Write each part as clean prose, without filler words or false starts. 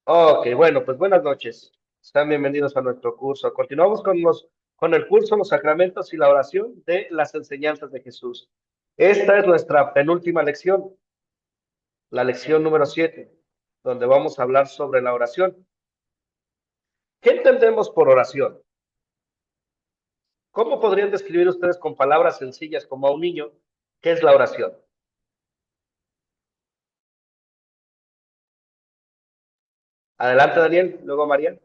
Ok, bueno, pues buenas noches. Están bienvenidos a nuestro curso. Continuamos con el curso Los Sacramentos y la Oración de las Enseñanzas de Jesús. Esta es nuestra penúltima lección, la lección número 7, donde vamos a hablar sobre la oración. ¿Qué entendemos por oración? ¿Cómo podrían describir ustedes con palabras sencillas como a un niño qué es la oración? Adelante, Daniel, luego María.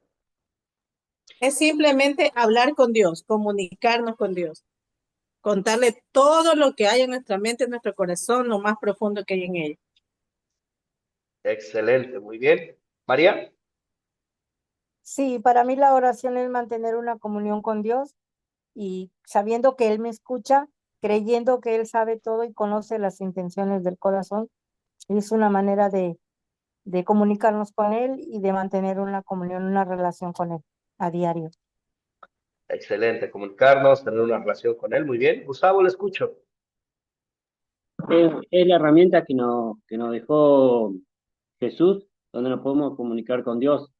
Es simplemente hablar con Dios, comunicarnos con Dios, contarle todo lo que hay en nuestra mente, en nuestro corazón, lo más profundo que hay en ella. Excelente, muy bien. María, Sí, para mí la oración es mantener una comunión con Dios y sabiendo que Él me escucha, creyendo que Él sabe todo y conoce las intenciones del corazón. Es una manera de comunicarnos con Él y de mantener una comunión, una relación con Él a diario. excelente, comunicarnos, tener una relación con él, muy bien. Gustavo, le escucho. Es la herramienta que nos dejó Jesús, donde nos podemos comunicar con Dios.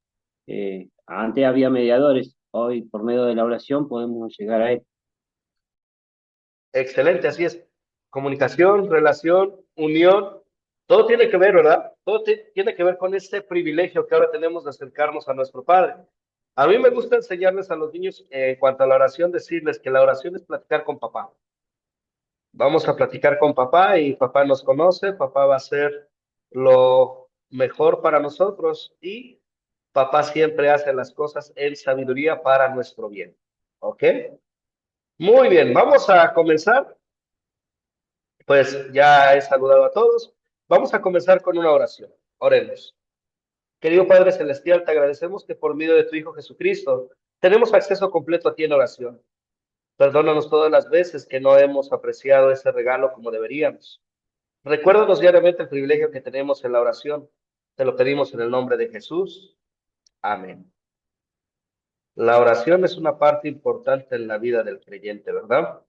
Antes había mediadores, hoy por medio de la oración podemos llegar a Él. Excelente, así es. Comunicación, relación, unión, todo tiene que ver, ¿verdad? Tiene que ver con este privilegio que ahora tenemos de acercarnos a nuestro Padre. A mí me gusta enseñarles a los niños en cuanto a la oración, decirles que la oración es platicar con papá. Vamos a platicar con papá y papá nos conoce, papá va a hacer lo mejor para nosotros y papá siempre hace las cosas en sabiduría para nuestro bien. ¿Ok? Muy bien, vamos a comenzar. Pues ya he saludado a todos. Vamos a comenzar con una oración. Oremos. Querido Padre Celestial, te agradecemos que por medio de tu Hijo Jesucristo tenemos acceso completo a ti en oración. Perdónanos todas las veces que no hemos apreciado ese regalo como deberíamos. Recuérdanos diariamente el privilegio que tenemos en la oración. Te lo pedimos en el nombre de Jesús. Amén. La oración es una parte importante en la vida del creyente, ¿verdad?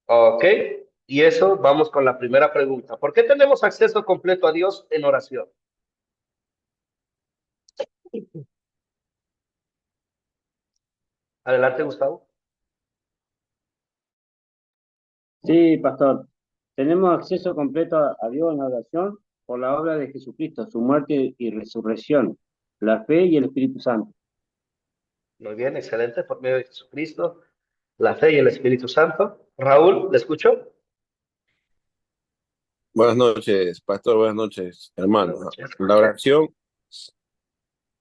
Ok, y eso vamos con la primera pregunta. ¿Por qué tenemos acceso completo a Dios en oración? Adelante, Gustavo. Sí, pastor, tenemos acceso completo a Dios en la oración por la obra de Jesucristo, su muerte y resurrección, la fe y el Espíritu Santo. Muy bien, excelente, por medio de Jesucristo, la fe y el Espíritu Santo. Raúl, ¿le escucho? Buenas noches, pastor, buenas noches, Buenas hermano. noches. La oración,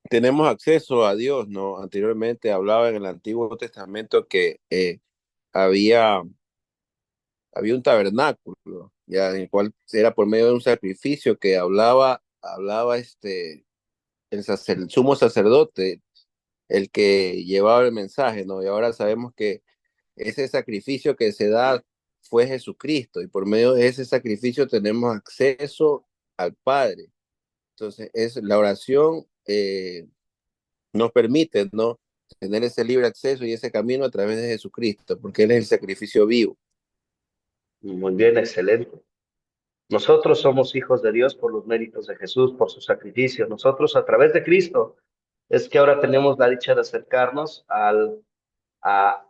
tenemos acceso a Dios, ¿no? Anteriormente hablaba en el Antiguo Testamento que había un tabernáculo, ya, en el cual era por medio de un sacrificio que hablaba el sumo sacerdote, el que llevaba el mensaje, ¿no? Y ahora sabemos que ese sacrificio que se da fue Jesucristo, y por medio de ese sacrificio tenemos acceso al Padre. Entonces, la oración nos permite, ¿no? Tener ese libre acceso y ese camino a través de Jesucristo, porque Él es el sacrificio vivo. Muy bien, excelente. Nosotros somos hijos de Dios por los méritos de Jesús, por su sacrificio. Nosotros a través de Cristo es que ahora tenemos la dicha de acercarnos a,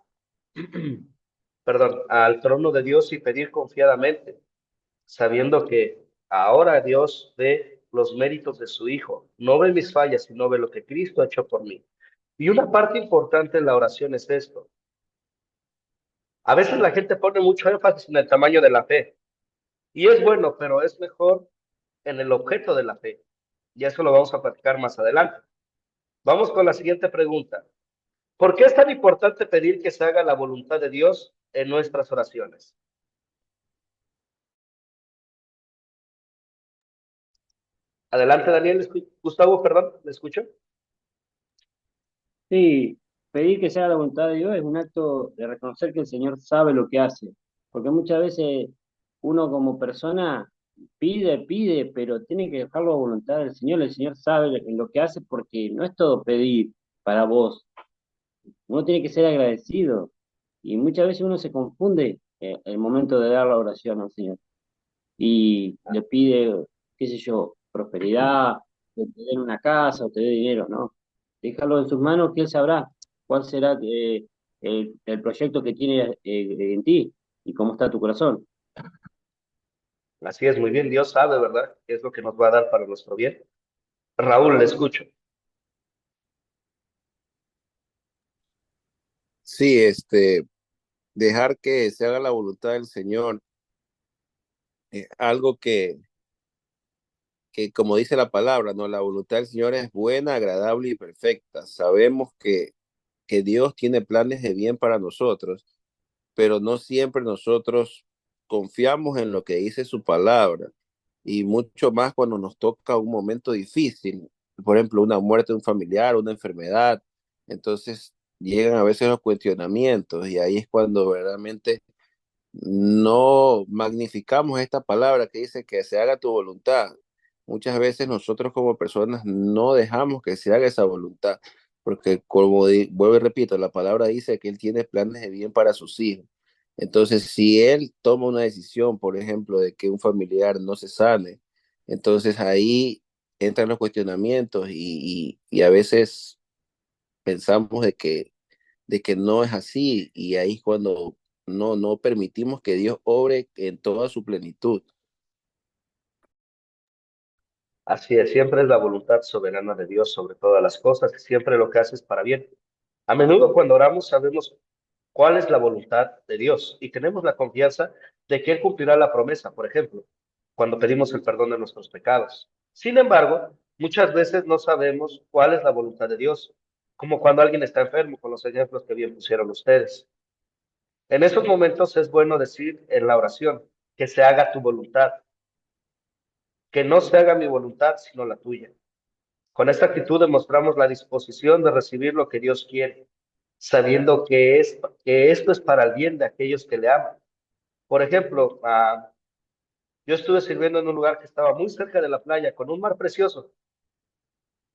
perdón, al trono de Dios y pedir confiadamente, sabiendo que ahora Dios ve los méritos de su Hijo, no ve mis fallas, sino ve lo que Cristo ha hecho por mí. Y una parte importante en la oración es esto. A veces la gente pone mucho énfasis en el tamaño de la fe, y es bueno, pero es mejor en el objeto de la fe. Y eso lo vamos a platicar más adelante. Vamos con la siguiente pregunta. ¿Por qué es tan importante pedir que se haga la voluntad de Dios en nuestras oraciones? Adelante, Daniel. Gustavo, perdón, ¿me escucho? Sí, pedir que sea la voluntad de Dios es un acto de reconocer que el Señor sabe lo que hace, porque muchas veces uno como persona pide, pero tiene que dejarlo a voluntad del Señor. El Señor sabe en lo que hace porque no es todo pedir para vos, uno tiene que ser agradecido y muchas veces uno se confunde en el momento de dar la oración al Señor y le pide, qué sé yo, prosperidad, que te den una casa o te dé dinero, ¿no? Déjalo en sus manos que Él sabrá cuál será el proyecto que tiene en ti y cómo está tu corazón. Así es, muy bien, Dios sabe, ¿verdad?, qué es lo que nos va a dar para nuestro bien. Raúl, le escucho. Sí, dejar que se haga la voluntad del Señor es algo que como dice la palabra, ¿no? La voluntad del Señor es buena, agradable y perfecta. Sabemos que Dios tiene planes de bien para nosotros, pero no siempre nosotros confiamos en lo que dice su palabra, y mucho más cuando nos toca un momento difícil, por ejemplo, una muerte de un familiar, una enfermedad. Entonces llegan a veces los cuestionamientos, y ahí es cuando verdaderamente no magnificamos esta palabra que dice que se haga tu voluntad. Muchas veces nosotros como personas no dejamos que se haga esa voluntad, porque como vuelvo y repito, la palabra dice que Él tiene planes de bien para sus hijos. Entonces, si Él toma una decisión, por ejemplo, de que un familiar no se sane, entonces ahí entran los cuestionamientos, y a veces pensamos de que no es así, y ahí es cuando no permitimos que Dios obre en toda su plenitud. Así es, siempre es la voluntad soberana de Dios sobre todas las cosas, y siempre lo que hace es para bien. A menudo cuando oramos sabemos cuál es la voluntad de Dios y tenemos la confianza de que Él cumplirá la promesa, por ejemplo, cuando pedimos el perdón de nuestros pecados. Sin embargo, muchas veces no sabemos cuál es la voluntad de Dios, como cuando alguien está enfermo, con los ejemplos que bien pusieron ustedes. En esos momentos es bueno decir en la oración, que se haga tu voluntad, que no se haga mi voluntad, sino la tuya. Con esta actitud demostramos la disposición de recibir lo que Dios quiere, sabiendo que esto es para el bien de aquellos que le aman. Por ejemplo, yo estuve sirviendo en un lugar que estaba muy cerca de la playa, con un mar precioso,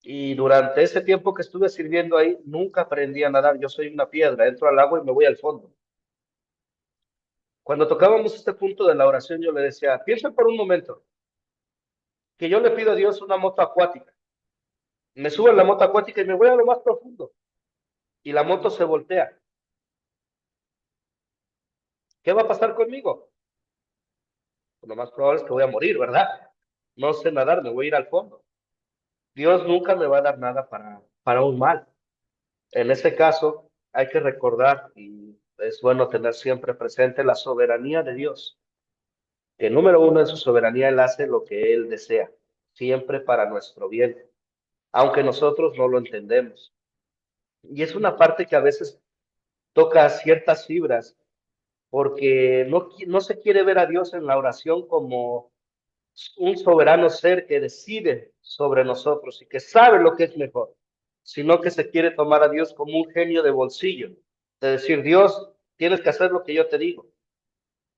y durante ese tiempo que estuve sirviendo ahí, nunca aprendí a nadar. Yo soy una piedra, entro al agua y me voy al fondo. Cuando tocábamos este punto de la oración, yo le decía, piensa por un momento que yo le pido a Dios una moto acuática. Me subo en la moto acuática y me voy a lo más profundo, y la moto se voltea. ¿Qué va a pasar conmigo? Pues lo más probable es que voy a morir, ¿verdad? No sé nadar, me voy a ir al fondo. Dios nunca me va a dar nada para un mal. En ese caso, hay que recordar, y es bueno tener siempre presente la soberanía de Dios, que número uno, en su soberanía Él hace lo que Él desea, siempre para nuestro bien, aunque nosotros no lo entendemos. Y es una parte que a veces toca ciertas fibras, porque no se quiere ver a Dios en la oración como un soberano ser que decide sobre nosotros y que sabe lo que es mejor, sino que se quiere tomar a Dios como un genio de bolsillo, de decir, Dios, tienes que hacer lo que yo te digo.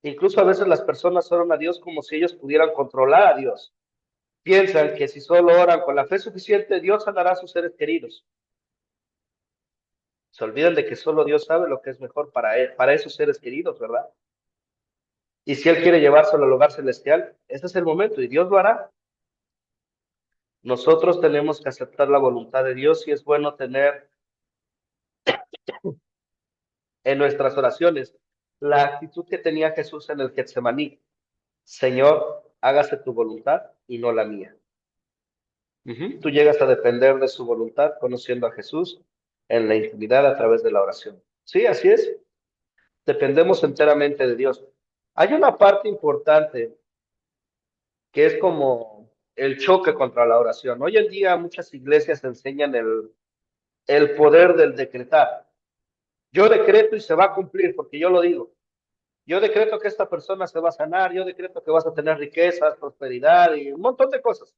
Incluso a veces las personas oran a Dios como si ellos pudieran controlar a Dios. Piensan que si solo oran con la fe suficiente, Dios sanará a sus seres queridos. Se olvidan de que solo Dios sabe lo que es mejor para esos seres queridos, ¿verdad? Y si Él quiere llevárselo al hogar celestial, este es el momento y Dios lo hará. Nosotros tenemos que aceptar la voluntad de Dios, y es bueno tener en nuestras oraciones la actitud que tenía Jesús en el Getsemaní. Señor, hágase tu voluntad y no la mía. Tú llegas a depender de su voluntad conociendo a Jesús en la intimidad a través de la oración. Sí, así es. Dependemos enteramente de Dios. Hay una parte importante que es como el choque contra la oración. Hoy en día muchas iglesias enseñan el poder del decretar. Yo decreto y se va a cumplir porque yo lo digo. Yo decreto que esta persona se va a sanar, yo decreto que vas a tener riquezas, prosperidad y un montón de cosas.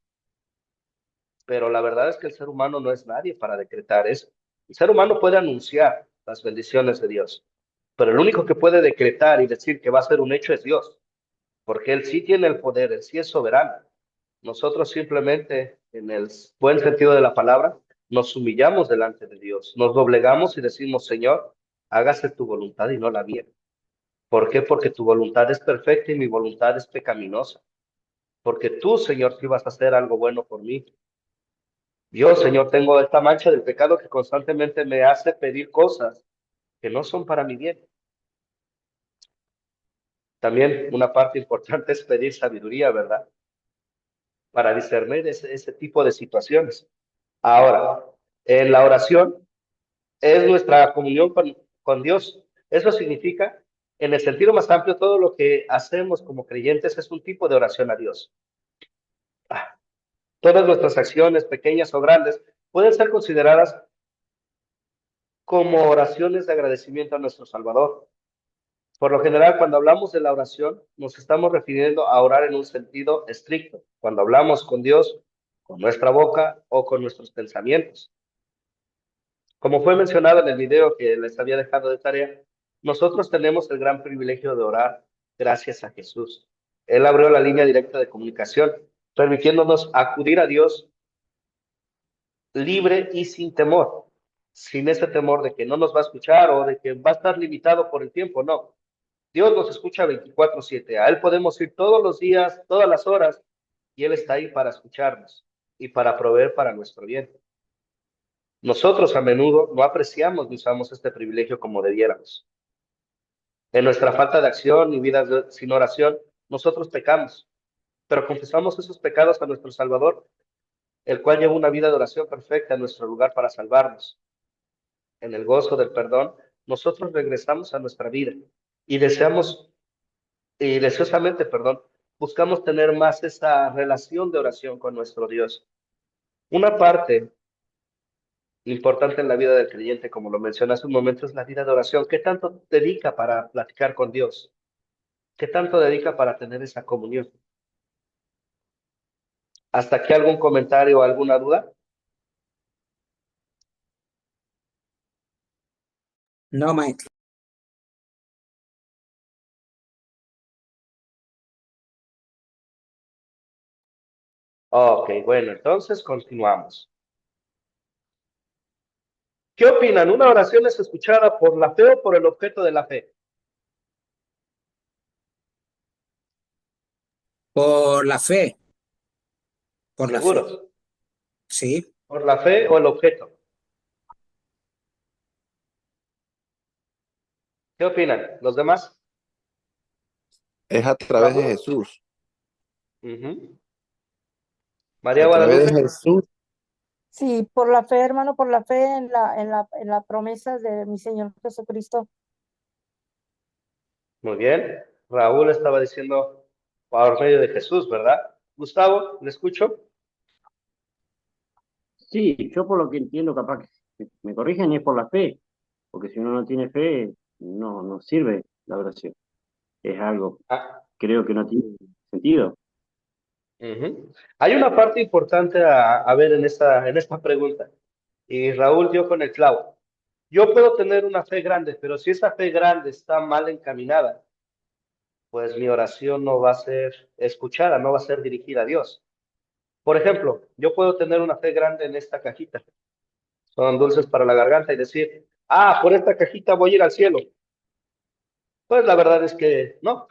Pero la verdad es que el ser humano no es nadie para decretar eso. El ser humano puede anunciar las bendiciones de Dios, pero el único que puede decretar y decir que va a ser un hecho es Dios, porque Él sí tiene el poder, Él sí es soberano. Nosotros simplemente, en el buen sentido de la palabra, nos humillamos delante de Dios, nos doblegamos y decimos, Señor, hágase tu voluntad y no la mía. ¿Por qué? Porque tu voluntad es perfecta y mi voluntad es pecaminosa. porque tú, Señor, sí vas a hacer algo bueno por mí. Yo, Señor, tengo esta mancha del pecado que constantemente me hace pedir cosas que no son para mi bien. También una parte importante es pedir sabiduría, ¿verdad? Para discernir ese tipo de situaciones. Ahora, en la oración es nuestra comunión con Dios. Eso significa, en el sentido más amplio, todo lo que hacemos como creyentes es un tipo de oración a Dios. Ah, todas nuestras acciones, pequeñas o grandes, pueden ser consideradas como oraciones de agradecimiento a nuestro Salvador. Por lo general, cuando hablamos de la oración, nos estamos refiriendo a orar en un sentido estricto, cuando hablamos con Dios, con nuestra boca o con nuestros pensamientos. Como fue mencionado en el video que les había dejado de tarea, nosotros tenemos el gran privilegio de orar gracias a Jesús. Él abrió la línea directa de comunicación, permitiéndonos acudir a Dios libre y sin temor, sin ese temor de que no nos va a escuchar o de que va a estar limitado por el tiempo, no. Dios nos escucha 24/7, a Él podemos ir todos los días, todas las horas, y Él está ahí para escucharnos y para proveer para nuestro bien. Nosotros a menudo no apreciamos ni usamos este privilegio como debiéramos. En nuestra falta de acción y vidas sin oración, nosotros pecamos, pero confesamos esos pecados a nuestro Salvador, el cual lleva una vida de oración perfecta en nuestro lugar para salvarnos. En el gozo del perdón, nosotros regresamos a nuestra vida y deseosamente, buscamos tener más esa relación de oración con nuestro Dios. Una parte importante en la vida del creyente, como lo mencioné hace un momento, es la vida de oración. ¿Qué tanto dedica para platicar con Dios? ¿Qué tanto dedica para tener esa comunión? ¿Hasta aquí algún comentario o alguna duda? No, maestro. Ok, bueno, entonces continuamos. ¿Qué opinan? ¿Una oración es escuchada por la fe o por el objeto de la fe? Por la fe, por la fe. ¿Seguros? Sí. ¿Por la fe o el objeto? ¿Qué opinan los demás? Es a través de ¿Raúl? Jesús. Ujú. María A través de Guadalupe. Jesús. Sí, por la fe, hermano, por la fe en la promesa de mi Señor Jesucristo. Muy bien. Raúl estaba diciendo por medio de Jesús, ¿verdad? Gustavo, ¿le escucho? Sí, yo por lo que entiendo, capaz que me corrigen, es por la fe, porque si uno no tiene fe, no sirve la oración. Es algo, Ah, creo que no tiene sentido. ujú. Hay una parte importante a ver en esta pregunta. Y Raúl dio con el clavo. Yo puedo tener una fe grande, pero si esa fe grande está mal encaminada, pues mi oración no va a ser escuchada, no va a ser dirigida a Dios. Por ejemplo, yo puedo tener una fe grande en esta cajita. Son dulces para la garganta y decir, por esta cajita voy a ir al cielo. Pues la verdad es que no.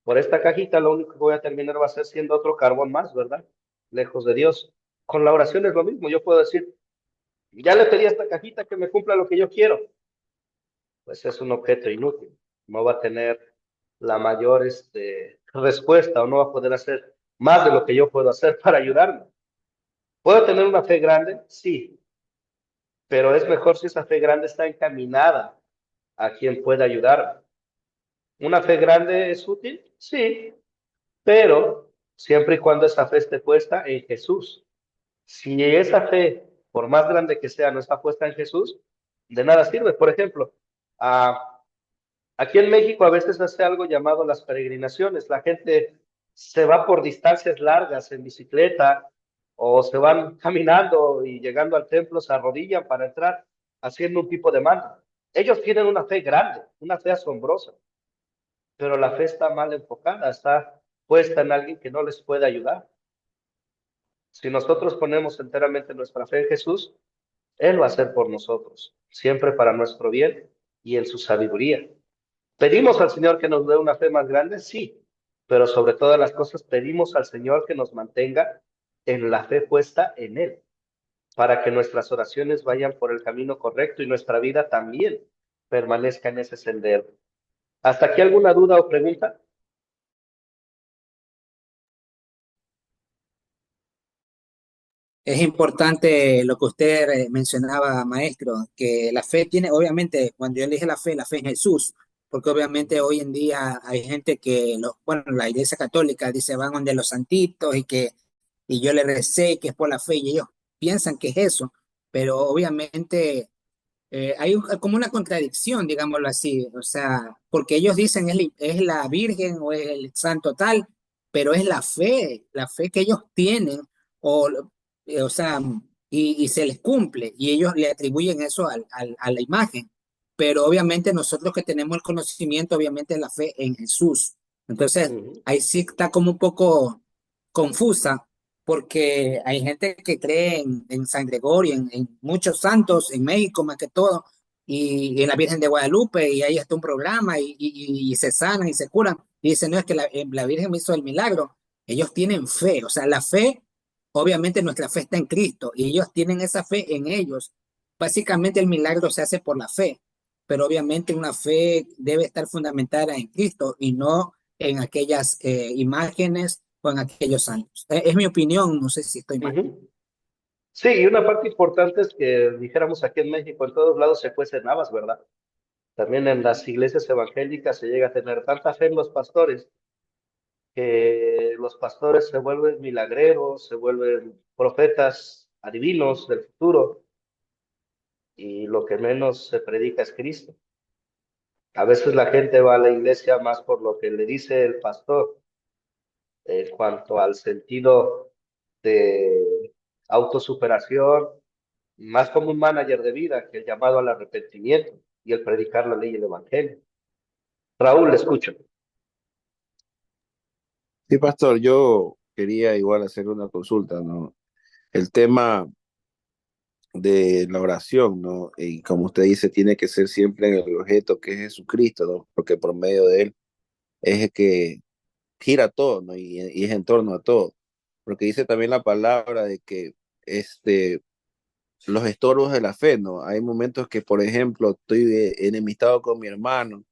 Por esta cajita lo único que voy a terminar va a ser siendo otro carbón más, ¿verdad? Lejos de Dios. Con la oración es lo mismo. Yo puedo decir, ya le pedí a esta cajita que me cumpla lo que yo quiero. Pues es un objeto inútil. No va a tener la mayor respuesta o no va a poder hacer más de lo que yo puedo hacer para ayudarme. ¿Puedo tener una fe grande? Sí, pero es mejor si esa fe grande está encaminada a quien pueda ayudarme. ¿Una fe grande es útil? Sí, pero siempre y cuando esa fe esté puesta en Jesús. Si esa fe, por más grande que sea, no está puesta en Jesús, de nada sirve. Por ejemplo, aquí en México a veces hace algo llamado las peregrinaciones. La gente se va por distancias largas en bicicleta o se van caminando y llegando al templo se arrodillan para entrar haciendo un tipo de manda. Ellos tienen una fe grande, una fe asombrosa, pero la fe está mal enfocada, está puesta en alguien que no les puede ayudar. Si nosotros ponemos enteramente nuestra fe en Jesús, Él va a hacer por nosotros, siempre para nuestro bien y en su sabiduría. ¿Pedimos al Señor que nos dé una fe más grande? Sí, pero sobre todas las cosas pedimos al Señor que nos mantenga en la fe puesta en Él, para que nuestras oraciones vayan por el camino correcto y nuestra vida también permanezca en ese sendero. ¿Hasta aquí alguna duda o pregunta? Es importante lo que usted mencionaba, maestro, que la fe tiene, obviamente, cuando yo le dije la fe en Jesús, porque obviamente hoy en día hay gente que, bueno, la Iglesia Católica dice van donde los santitos y yo le recé que es por la fe y ellos piensan que es eso, pero obviamente hay como una contradicción, digámoslo así, o sea, porque ellos dicen es la Virgen o es el santo tal, pero es la fe que ellos tienen, o, o sea, y se les cumple, y ellos le atribuyen eso a la imagen, pero obviamente nosotros que tenemos el conocimiento, obviamente es la fe en Jesús. Entonces, ahí sí está como un poco confusa porque hay gente que cree en San Gregorio, en muchos santos, en México más que todo, y en la Virgen de Guadalupe, y ahí está un programa, y se sanan y se curan, y dicen, no, es que la Virgen me hizo el milagro. Ellos tienen fe, o sea, la fe, obviamente nuestra fe está en Cristo, y ellos tienen esa fe en ellos. Básicamente el milagro se hace por la fe, pero obviamente una fe debe estar fundamentada en Cristo y no en aquellas imágenes o en aquellos santos. Es mi opinión, no sé si estoy mal. Sí, y una parte importante es que dijéramos aquí en México, en todos lados se cuecen habas, ¿verdad? También en las iglesias evangélicas se llega a tener tanta fe en los pastores que los pastores se vuelven milagreros, se vuelven profetas adivinos del futuro y lo que menos se predica es Cristo. A veces la gente va a la iglesia más por lo que le dice el pastor en cuanto al sentido de autosuperación, más como un manager de vida que el llamado al arrepentimiento y el predicar la ley y el evangelio. Raúl, le escucho. Sí, pastor, yo quería igual hacer una consulta, ¿no? El tema de la oración, ¿no? Y como usted dice, tiene que ser siempre en el objeto que es Jesucristo, ¿no? Porque por medio de él es el que gira todo, ¿no? Y es en torno a todo. Porque dice también la palabra de que los estorbos de la fe, ¿no? Hay momentos que, por ejemplo, estoy enemistado con mi hermano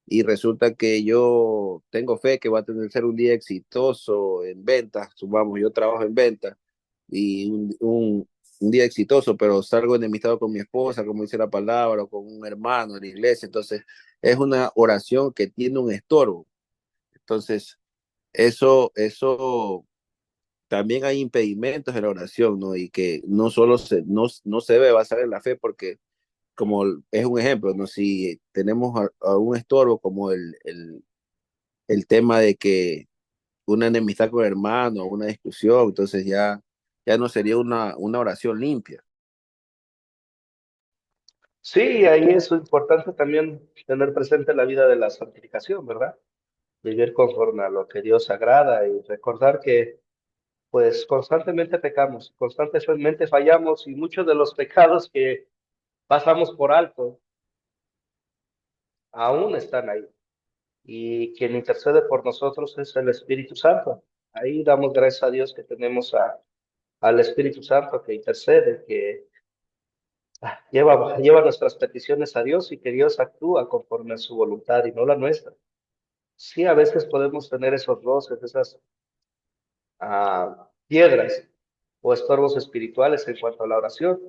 y resulta que yo tengo fe que va a tener ser un día exitoso en ventas, supongamos, yo trabajo en ventas y un día exitoso, pero salgo enemistado con mi esposa, como dice la palabra, o con un hermano en la iglesia, entonces es una oración que tiene un estorbo. Entonces, eso también hay impedimentos en la oración, ¿no? Y que no solo no se debe basar en la fe porque como es un ejemplo, ¿no? Si tenemos a un estorbo como el tema de que una enemistad con el hermano, una discusión, entonces ya no sería una oración limpia. Sí, ahí es importante también tener presente la vida de la santificación, ¿verdad? Vivir conforme a lo que Dios agrada y recordar que pues constantemente pecamos, constantemente fallamos y muchos de los pecados que pasamos por alto aún están ahí. Y quien intercede por nosotros es el Espíritu Santo. Ahí damos gracias a Dios que tenemos al Espíritu Santo que intercede, que lleva nuestras peticiones a Dios y que Dios actúa conforme a su voluntad y no la nuestra. Sí, a veces podemos tener esos roces, esas piedras o estorbos espirituales en cuanto a la oración,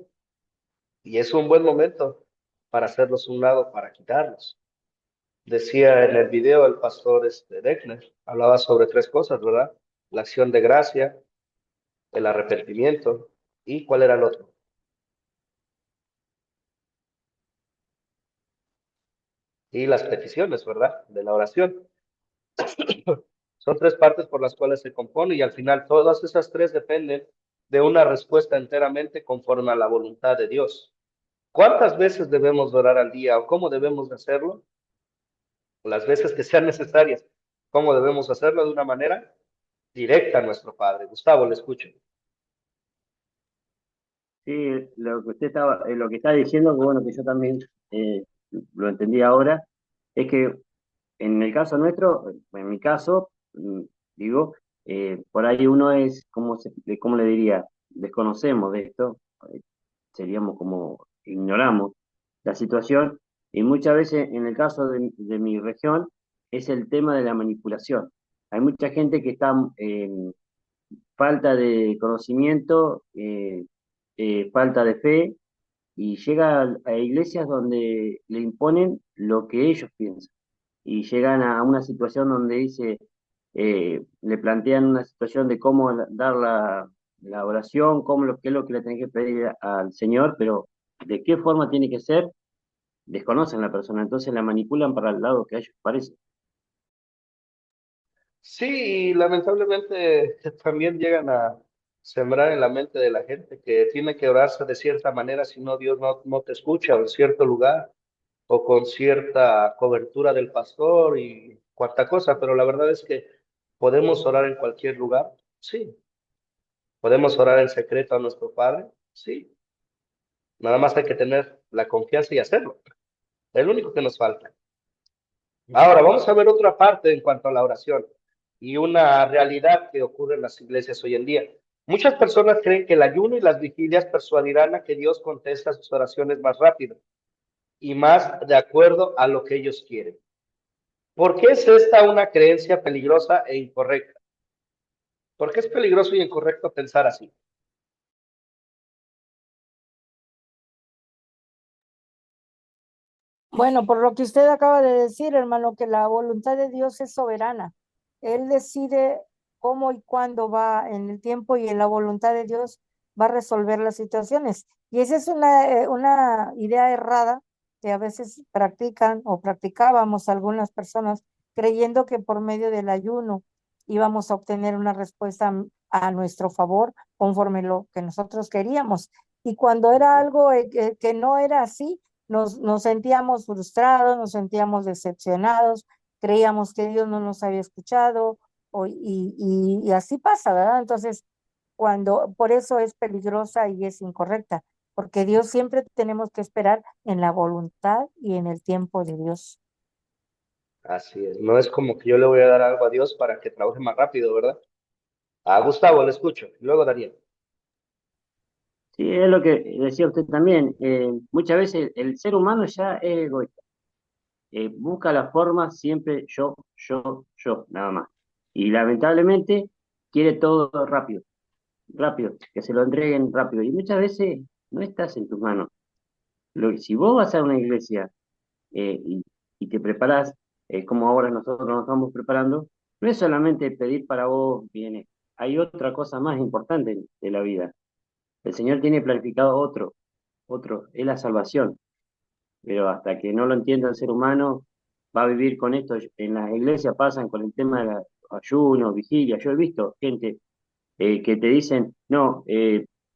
y es un buen momento para hacerlos a un lado, para quitarlos. Decía en el video el pastor Deckner, hablaba sobre tres cosas, ¿verdad? La acción de gracia, el arrepentimiento y ¿cuál era el otro? Y las peticiones, ¿verdad? De la oración. Son tres partes por las cuales se compone y al final todas esas tres dependen de una respuesta enteramente conforme a la voluntad de Dios. ¿Cuántas veces debemos orar al día o cómo debemos de hacerlo? Las veces que sean necesarias. ¿Cómo debemos hacerlo? De una manera directa a nuestro Padre. Gustavo, le escucho. Sí, lo que usted estaba, lo que está diciendo, que bueno, que yo también lo entendí ahora, es que en el caso nuestro, en mi caso, mm, digo, por ahí uno es, ¿cómo le diría? Desconocemos de esto, eh, seríamos como, ignoramos la situación, y muchas veces, en el caso de mi región, es el tema de la manipulación. Hay mucha gente que está en falta de conocimiento, falta de fe, y llega a iglesias donde le imponen lo que ellos piensan y llegan a una situación donde dice, le plantean una situación de cómo dar la oración, qué es lo que le tiene que pedir al Señor, pero de qué forma tiene que ser, desconocen la persona, entonces la manipulan para el lado que a ellos parece. Sí, y lamentablemente también llegan a sembrar en la mente de la gente que tiene que orarse de cierta manera, si no Dios no te escucha, o en cierto lugar, o con cierta cobertura del pastor y cuarta cosa, pero la verdad es que podemos orar en cualquier lugar, sí. Podemos orar en secreto a nuestro Padre, sí. Nada más hay que tener la confianza y hacerlo. Es lo único que nos falta. Ahora, vamos a ver otra parte en cuanto a la oración y una realidad que ocurre en las iglesias hoy en día. Muchas personas creen que el ayuno y las vigilias persuadirán a que Dios contesta sus oraciones más rápido y más de acuerdo a lo que ellos quieren. ¿Por qué es esta una creencia peligrosa e incorrecta? ¿Por qué es peligroso y incorrecto pensar así? Bueno, por lo que usted acaba de decir, hermano, que la voluntad de Dios es soberana. Él decide cómo y cuándo va en el tiempo y en la voluntad de Dios va a resolver las situaciones. Y esa es una idea errada que a veces practican o practicábamos algunas personas creyendo que por medio del ayuno íbamos a obtener una respuesta a nuestro favor conforme lo que nosotros queríamos. Y cuando era algo que no era así, nos sentíamos frustrados, nos sentíamos decepcionados, creíamos que Dios no nos había escuchado, y así pasa, ¿verdad? Entonces, por eso es peligrosa y es incorrecta, porque Dios siempre tenemos que esperar en la voluntad y en el tiempo de Dios. Así es. No es como que yo le voy a dar algo a Dios para que trabaje más rápido, ¿verdad? A Gustavo le escucho. Y luego Daniel. Sí, es lo que decía usted también, muchas veces el ser humano ya es egoísta, busca la forma siempre yo, nada más. Y lamentablemente quiere todo rápido, rápido, que se lo entreguen rápido. Y muchas veces no estás en tus manos. Si vos vas a una iglesia y te preparás, como ahora nosotros nos estamos preparando, no es solamente pedir para vos bienes, hay otra cosa más importante de la vida. El Señor tiene planificado otro, es la salvación, pero hasta que no lo entienda el ser humano, va a vivir con esto. En las iglesias pasan con el tema de la ayuno, vigilia. Yo he visto gente que te dicen, no,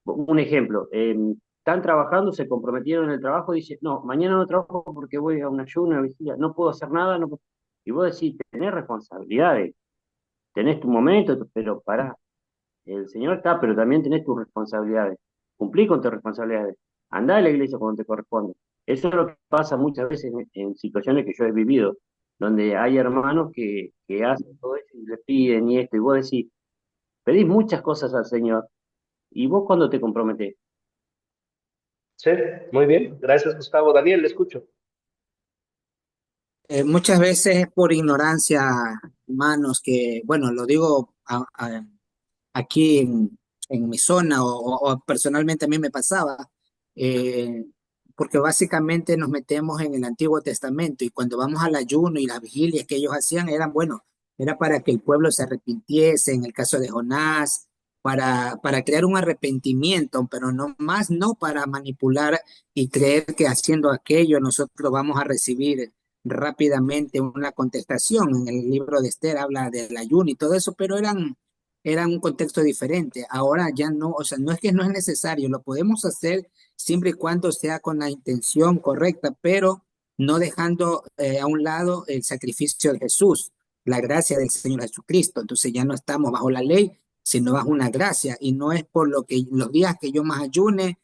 un ejemplo, están trabajando, se comprometieron en el trabajo, dice, no, mañana no trabajo porque voy a un ayuno, una vigilia, no puedo hacer nada, y vos decís, tenés responsabilidades, tenés tu momento, pero pará, el Señor está, pero también tenés tus responsabilidades, cumplí con tus responsabilidades, andá a la iglesia cuando te corresponde. Eso es lo que pasa muchas veces en situaciones que yo he vivido, donde hay hermanos que hacen todo eso y le piden y esto, y vos decís, pedís muchas cosas al Señor, ¿y vos cuándo te comprometés? Sí, muy bien. Gracias, Gustavo. Daniel, le escucho. Muchas veces es por ignorancia, hermanos, que, bueno, lo digo aquí en mi zona o personalmente a mí me pasaba, eh, porque básicamente nos metemos en el Antiguo Testamento y cuando vamos al ayuno y las vigilias que ellos hacían eran, bueno, era para que el pueblo se arrepintiese, en el caso de Jonás, para crear un arrepentimiento, pero no más, no para manipular y creer que haciendo aquello nosotros vamos a recibir rápidamente una contestación. En el libro de Esther habla del ayuno y todo eso, pero era un contexto diferente. Ahora ya no, o sea, no es que no es necesario, lo podemos hacer siempre y cuando sea con la intención correcta, pero no dejando a un lado el sacrificio de Jesús, la gracia del Señor Jesucristo. Entonces ya no estamos bajo la ley, sino bajo una gracia, y no es por lo que los días que yo más ayune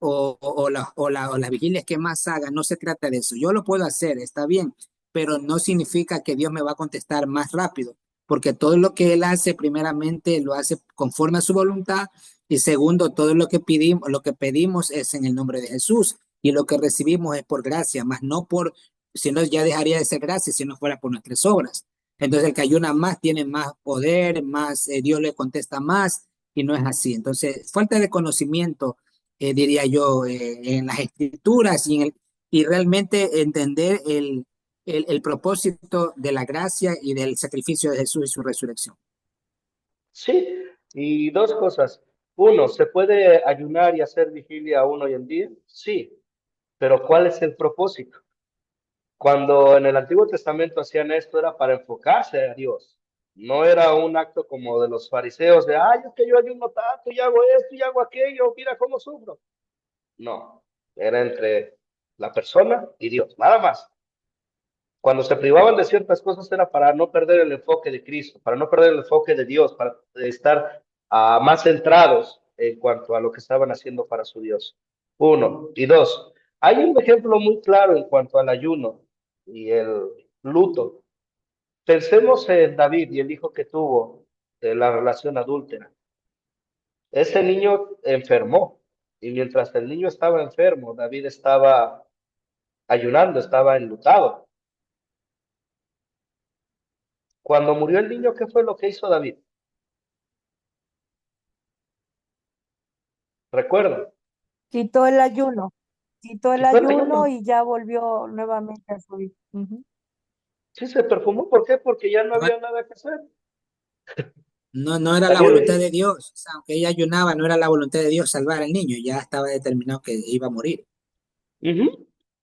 o las vigilias que más haga, no se trata de eso. Yo lo puedo hacer, está bien, pero no significa que Dios me va a contestar más rápido. porque todo lo que Él hace, primeramente, lo hace conforme a su voluntad, y segundo, todo lo que pedimos es en el nombre de Jesús, y lo que recibimos es por gracia, más no por, si no, ya dejaría de ser gracia si no fuera por nuestras obras. Entonces, el que ayuna más tiene más poder, más, Dios le contesta más, y no es así. Entonces, falta de conocimiento, diría yo, en las escrituras y realmente entender el propósito de la gracia y del sacrificio de Jesús y su resurrección. Sí, y dos cosas. Uno, ¿se puede ayunar y hacer vigilia aún hoy en día? Sí, pero ¿cuál es el propósito? Cuando en el Antiguo Testamento hacían esto era para enfocarse a Dios. No era un acto como de los fariseos de, ay, es que yo ayuno tanto y hago esto y hago aquello, mira cómo sufro. No, era entre la persona y Dios, nada más. Cuando se privaban de ciertas cosas era para no perder el enfoque de Cristo, para no perder el enfoque de Dios, para estar más centrados en cuanto a lo que estaban haciendo para su Dios. Uno. Y dos, hay un ejemplo muy claro en cuanto al ayuno y el luto. Pensemos en David y el hijo que tuvo de la relación adúltera. Ese niño enfermó y mientras el niño estaba enfermo, David estaba ayunando, estaba enlutado. Cuando murió el niño, ¿qué fue lo que hizo David? Recuerda, Quitó el ayuno, quitó el quitó el ayuno ayuno. y ya volvió nuevamente a su vida. Ujú. Sí, se perfumó. ¿Por qué? Porque ya no No, había nada que hacer. no era la voluntad David, de Dios. O sea, aunque ella ayunaba, no era la voluntad de Dios salvar al niño, ya estaba determinado que iba a morir.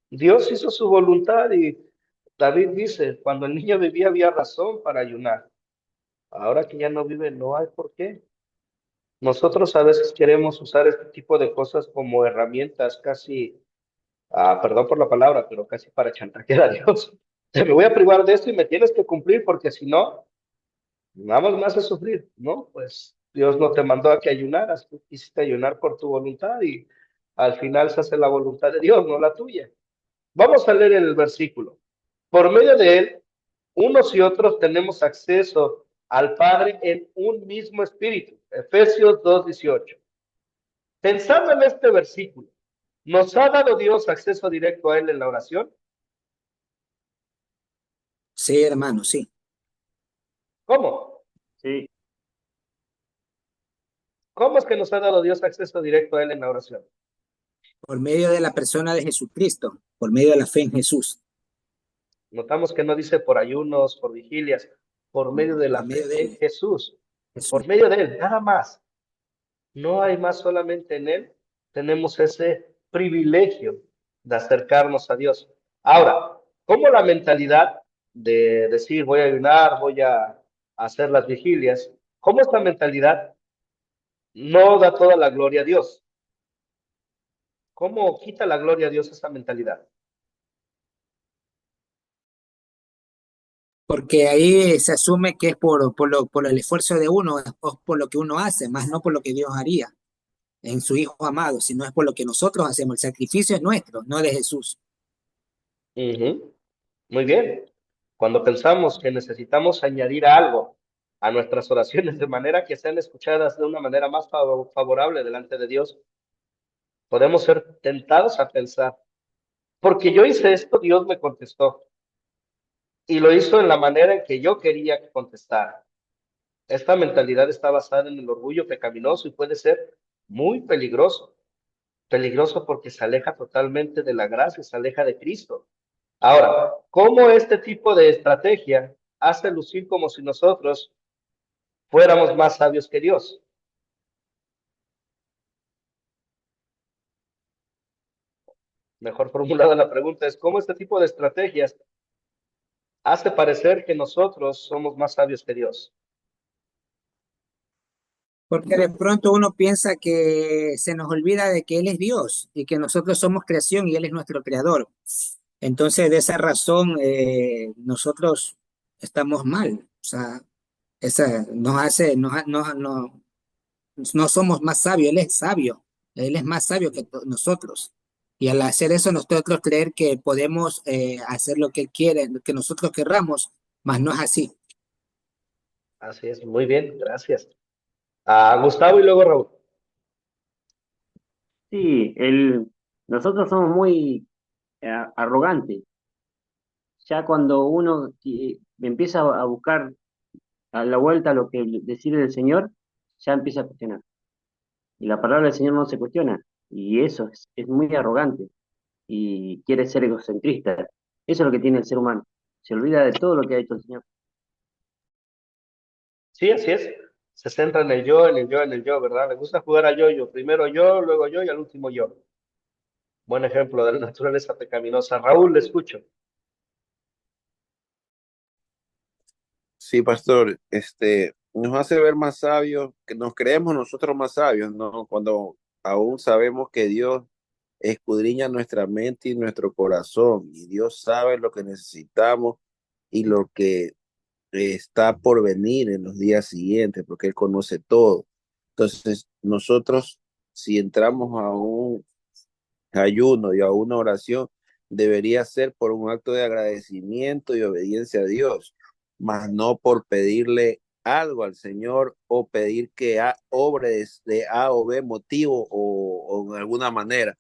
Dios hizo su voluntad y David dice, cuando el niño vivía había razón para ayunar. Ahora que ya no vive, no hay por qué. Nosotros a veces queremos usar este tipo de cosas como herramientas casi, perdón por la palabra, pero casi para chantajear a Dios. Te me voy a privar de esto y me tienes que cumplir porque si no, nada más me haces sufrir, ¿no? Pues Dios no te mandó a que ayunaras, tú quisiste ayunar por tu voluntad y al final se hace la voluntad de Dios, no la tuya. Vamos a leer el versículo. Por medio de él, unos y otros tenemos acceso al Padre en un mismo espíritu. Efesios 2:18. Pensando en este versículo, ¿nos ha dado Dios acceso directo a él en la oración? Sí, hermano, sí. ¿Cómo? Sí, ¿Cómo es que nos ha dado Dios acceso directo a él en la oración? Por medio de la persona de Jesucristo, por medio de la fe en Jesús, Notamos que no dice por ayunos, por vigilias, por medio de la por medio fe de en él, Jesús, por Jesús. medio de él, nada más. No hay más, solamente en él tenemos ese privilegio de acercarnos a Dios. Ahora, ¿cómo la mentalidad de decir voy a ayunar, voy a hacer las vigilias, cómo esta mentalidad no da toda la gloria a Dios? ¿Cómo quita la gloria a Dios esa mentalidad? Porque ahí se asume que es por el esfuerzo de uno, es por lo que uno hace, más no por lo que Dios haría en su Hijo amado, sino es por lo que nosotros hacemos. El sacrificio es nuestro, no de Jesús. Ujú. Muy bien. Cuando pensamos que necesitamos añadir algo a nuestras oraciones de manera que sean escuchadas de una manera más favorable delante de Dios, podemos ser tentados a pensar, porque yo hice esto, Dios me contestó y lo hizo en la manera en que yo quería que contestara. Esta mentalidad está basada en el orgullo pecaminoso y puede ser muy peligroso. Peligroso porque se aleja totalmente de la gracia, se aleja de Cristo. Ahora, ¿cómo este tipo de estrategia hace lucir como si nosotros fuéramos más sabios que Dios? Mejor formulada la pregunta es, ¿cómo este tipo de estrategias hace parecer que nosotros somos más sabios que Dios? Porque de pronto uno piensa que se nos olvida de que Él es Dios y que nosotros somos creación y Él es nuestro creador. Entonces, de esa razón, nosotros estamos mal. O sea, esa nos hace, no somos más sabios, Él es sabio. Él es más sabio que nosotros. Y al hacer eso, nosotros creer que podemos hacer lo que Él quiere, lo que nosotros querramos, mas no es así. Así es, muy bien, gracias. A Gustavo y luego Raúl. Sí, nosotros somos muy arrogantes. Ya cuando uno empieza a buscar a la vuelta lo que decide el Señor, ya empieza a cuestionar. Y la palabra del Señor no se cuestiona. Y eso es muy arrogante y quiere ser egocentrista. Eso es lo que tiene el ser humano. Se olvida de todo lo que ha hecho el Señor. Sí, así es. Se centra en el yo, en el yo, en el yo, ¿verdad? Le gusta jugar a yo-yo. Primero yo, luego yo y al último yo. Buen ejemplo de la naturaleza pecaminosa. Raúl, le escucho. Sí, pastor, nos hace ver más sabios, que nos creemos nosotros más sabios, ¿no? Cuando aún sabemos que Dios escudriña nuestra mente y nuestro corazón, y Dios sabe lo que necesitamos y lo que está por venir en los días siguientes, porque Él conoce todo. Entonces, nosotros, si entramos a un ayuno y a una oración, debería ser por un acto de agradecimiento y obediencia a Dios, más no por pedirle algo al Señor o pedir que obre de A o B motivo o en alguna manera,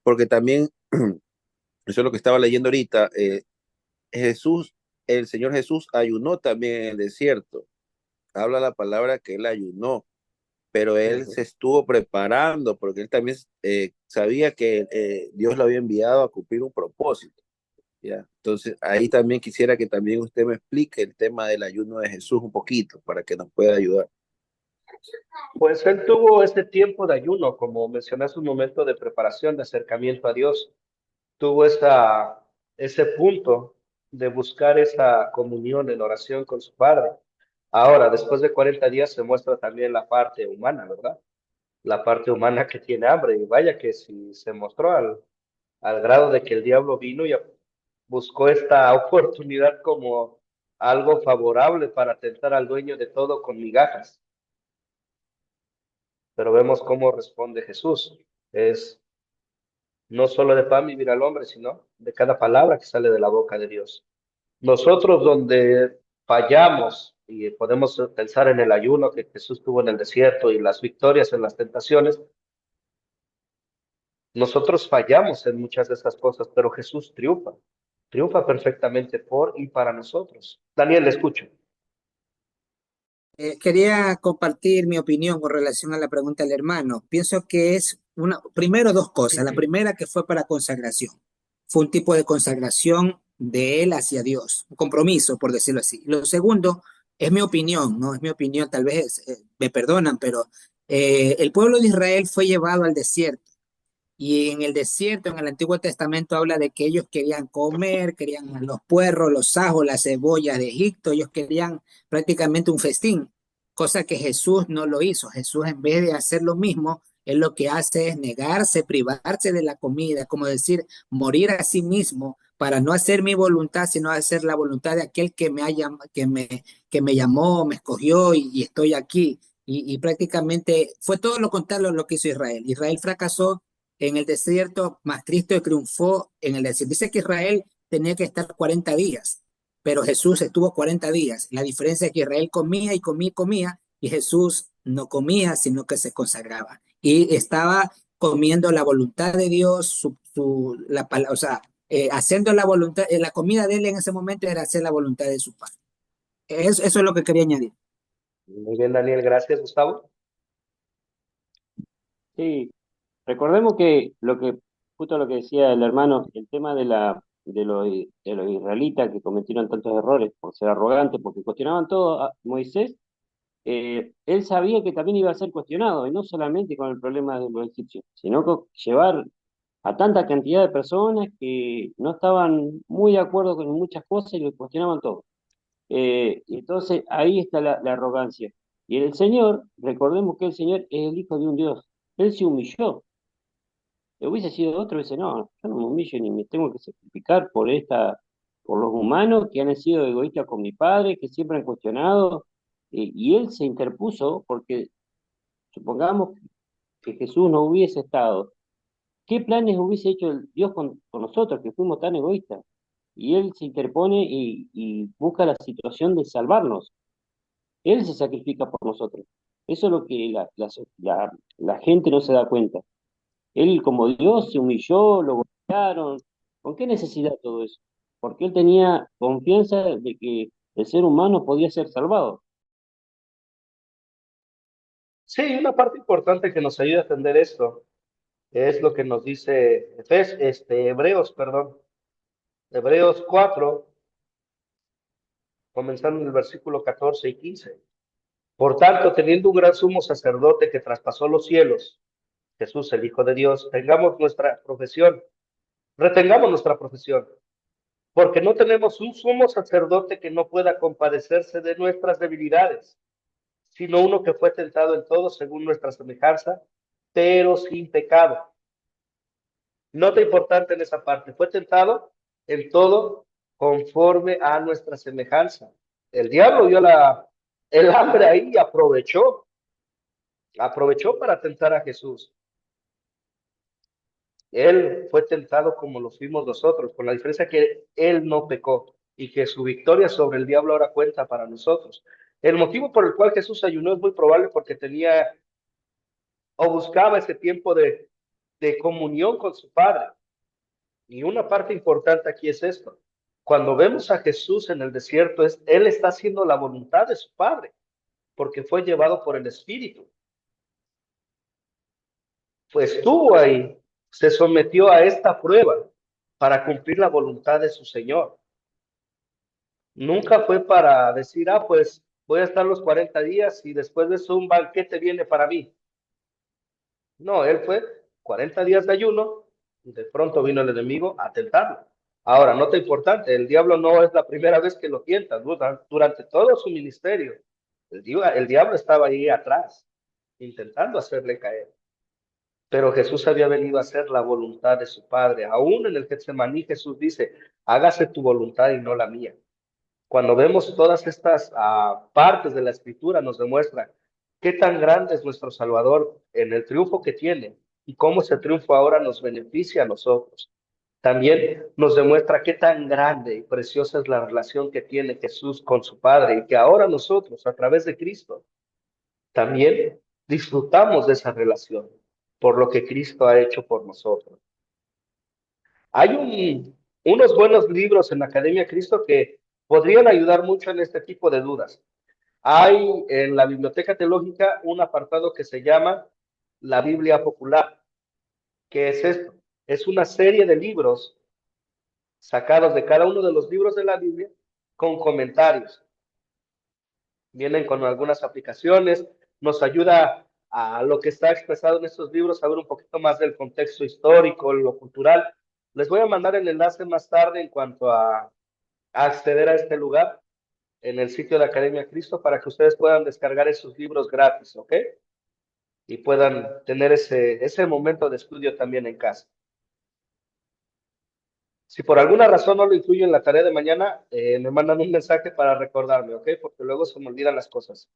porque también, eso es lo que estaba leyendo ahorita, Jesús, el Señor Jesús ayunó también en el desierto. Habla la palabra que él ayunó, pero él Ujú. se estuvo preparando porque él también sabía que Dios lo había enviado a cumplir un propósito. ¿Ya? Entonces, ahí también quisiera que también usted me explique el tema del ayuno de Jesús un poquito para que nos pueda ayudar. Pues él tuvo ese tiempo de ayuno, como mencioné hace un momento, de preparación, de acercamiento a Dios. Tuvo ese punto de buscar esa comunión en oración con su Padre. Ahora, después de 40 días se muestra también la parte humana, ¿verdad? La parte humana que tiene hambre. Y vaya que si se mostró al grado de que el diablo vino y buscó esta oportunidad como algo favorable para tentar al dueño de todo con migajas. Pero vemos cómo responde Jesús. Es no solo de pan vivir al hombre, sino de cada palabra que sale de la boca de Dios. Nosotros donde fallamos, y podemos pensar en el ayuno que Jesús tuvo en el desierto y las victorias en las tentaciones, nosotros fallamos en muchas de esas cosas, pero Jesús triunfa, triunfa perfectamente por y para nosotros. Daniel, le escucho. Quería compartir mi opinión con relación a la pregunta del hermano. Pienso que es primero dos cosas. La primera que fue para consagración. Fue un tipo de consagración de él hacia Dios, un compromiso, por decirlo así. Lo segundo es mi opinión, ¿no? Es mi opinión, tal vez me perdonan, pero el pueblo de Israel fue llevado al desierto. Y en el desierto, en el Antiguo Testamento, habla de que ellos querían comer, querían los puerros, los ajos, las cebollas de Egipto, ellos querían prácticamente un festín, cosa que Jesús no lo hizo. Jesús, en vez de hacer lo mismo, él lo que hace es negarse, privarse de la comida, como decir, morir a sí mismo para no hacer mi voluntad, sino hacer la voluntad de aquel que que me llamó, me escogió y estoy aquí. Y prácticamente fue todo lo contrario a lo que hizo Israel. Israel fracasó en el desierto, más Cristo triunfó en el desierto. Dice que Israel tenía que estar 40 días, pero Jesús estuvo 40 días. La diferencia es que Israel comía y comía y comía, y Jesús no comía, sino que se consagraba. Y estaba comiendo la voluntad de Dios, o sea, haciendo la voluntad, la comida de él en ese momento era hacer la voluntad de su Padre. Eso es lo que quería añadir. Muy bien, Daniel, gracias, Gustavo. Sí, recordemos que justo lo que decía el hermano, el tema de los israelitas que cometieron tantos errores por ser arrogantes, porque cuestionaban todo a Moisés, él sabía que también iba a ser cuestionado, y no solamente con el problema de los egipcios, sino con llevar a tanta cantidad de personas que no estaban muy de acuerdo con muchas cosas y lo cuestionaban todo. Entonces ahí está la arrogancia. Y el Señor, recordemos que el Señor es el Hijo de un Dios. Él se humilló. Hubiese sido otro, dice, no, yo no me humillo ni me tengo que sacrificar por los humanos que han sido egoístas con mi padre, que siempre han cuestionado, y él se interpuso porque supongamos que Jesús no hubiese estado, ¿qué planes hubiese hecho Dios con nosotros que fuimos tan egoístas? Y él se interpone y busca la situación de salvarnos. Él se sacrifica por nosotros. Eso es lo que la gente no se da cuenta. Él como Dios se humilló, lo golpearon. ¿Con qué necesidad todo eso? Porque él tenía confianza de que el ser humano podía ser salvado. Sí, una parte importante que nos ayuda a entender esto es lo que nos dice Hebreos, perdón, Hebreos 4, comenzando en el versículo 14 y 15. Por tanto, teniendo un gran sumo sacerdote que traspasó los cielos, Jesús, el Hijo de Dios, retengamos nuestra profesión, porque no tenemos un sumo sacerdote que no pueda compadecerse de nuestras debilidades, sino uno que fue tentado en todo según nuestra semejanza, pero sin pecado. Nota importante en esa parte, fue tentado en todo conforme a nuestra semejanza. El diablo vio el hambre ahí y aprovechó para tentar a Jesús. Él fue tentado como lo fuimos nosotros, con la diferencia que él no pecó y que su victoria sobre el diablo ahora cuenta para nosotros. El motivo por el cual Jesús ayunó es muy probable porque tenía o buscaba ese tiempo de comunión con su Padre. Y una parte importante aquí es esto. Cuando vemos a Jesús en el desierto, Él está haciendo la voluntad de su Padre, porque fue llevado por el Espíritu. Pues estuvo ahí, se sometió a esta prueba para cumplir la voluntad de su Señor. Nunca fue para decir, pues voy a estar los 40 días y después de eso un banquete viene para mí. No, él fue 40 días de ayuno y de pronto vino el enemigo a tentarlo. Ahora, nota importante, el diablo no es la primera vez que lo tienta. Durante todo su ministerio, el diablo estaba ahí atrás, intentando hacerle caer. Pero Jesús había venido a hacer la voluntad de su Padre. Aún en el Getsemaní, Jesús dice, hágase tu voluntad y no la mía. Cuando vemos todas estas partes de la Escritura, nos demuestra qué tan grande es nuestro Salvador en el triunfo que tiene y cómo ese triunfo ahora nos beneficia a nosotros. También nos demuestra qué tan grande y preciosa es la relación que tiene Jesús con su Padre y que ahora nosotros, a través de Cristo, también disfrutamos de esa relación por lo que Cristo ha hecho por nosotros. Hay unos buenos libros en la Academia Cristo que podrían ayudar mucho en este tipo de dudas. Hay en la Biblioteca Teológica un apartado que se llama la Biblia Popular. ¿Qué es esto? Es una serie de libros sacados de cada uno de los libros de la Biblia con comentarios. Vienen con algunas aplicaciones, nos ayuda a lo que está expresado en estos libros, a ver un poquito más del contexto histórico, lo cultural. Les voy a mandar el enlace más tarde en cuanto a acceder a este lugar en el sitio de Academia Cristo para que ustedes puedan descargar esos libros gratis, ¿ok? Y puedan tener ese momento de estudio también en casa. Si por alguna razón no lo incluyo en la tarea de mañana, me mandan un mensaje para recordarme, ¿ok? Porque luego se me olvidan las cosas.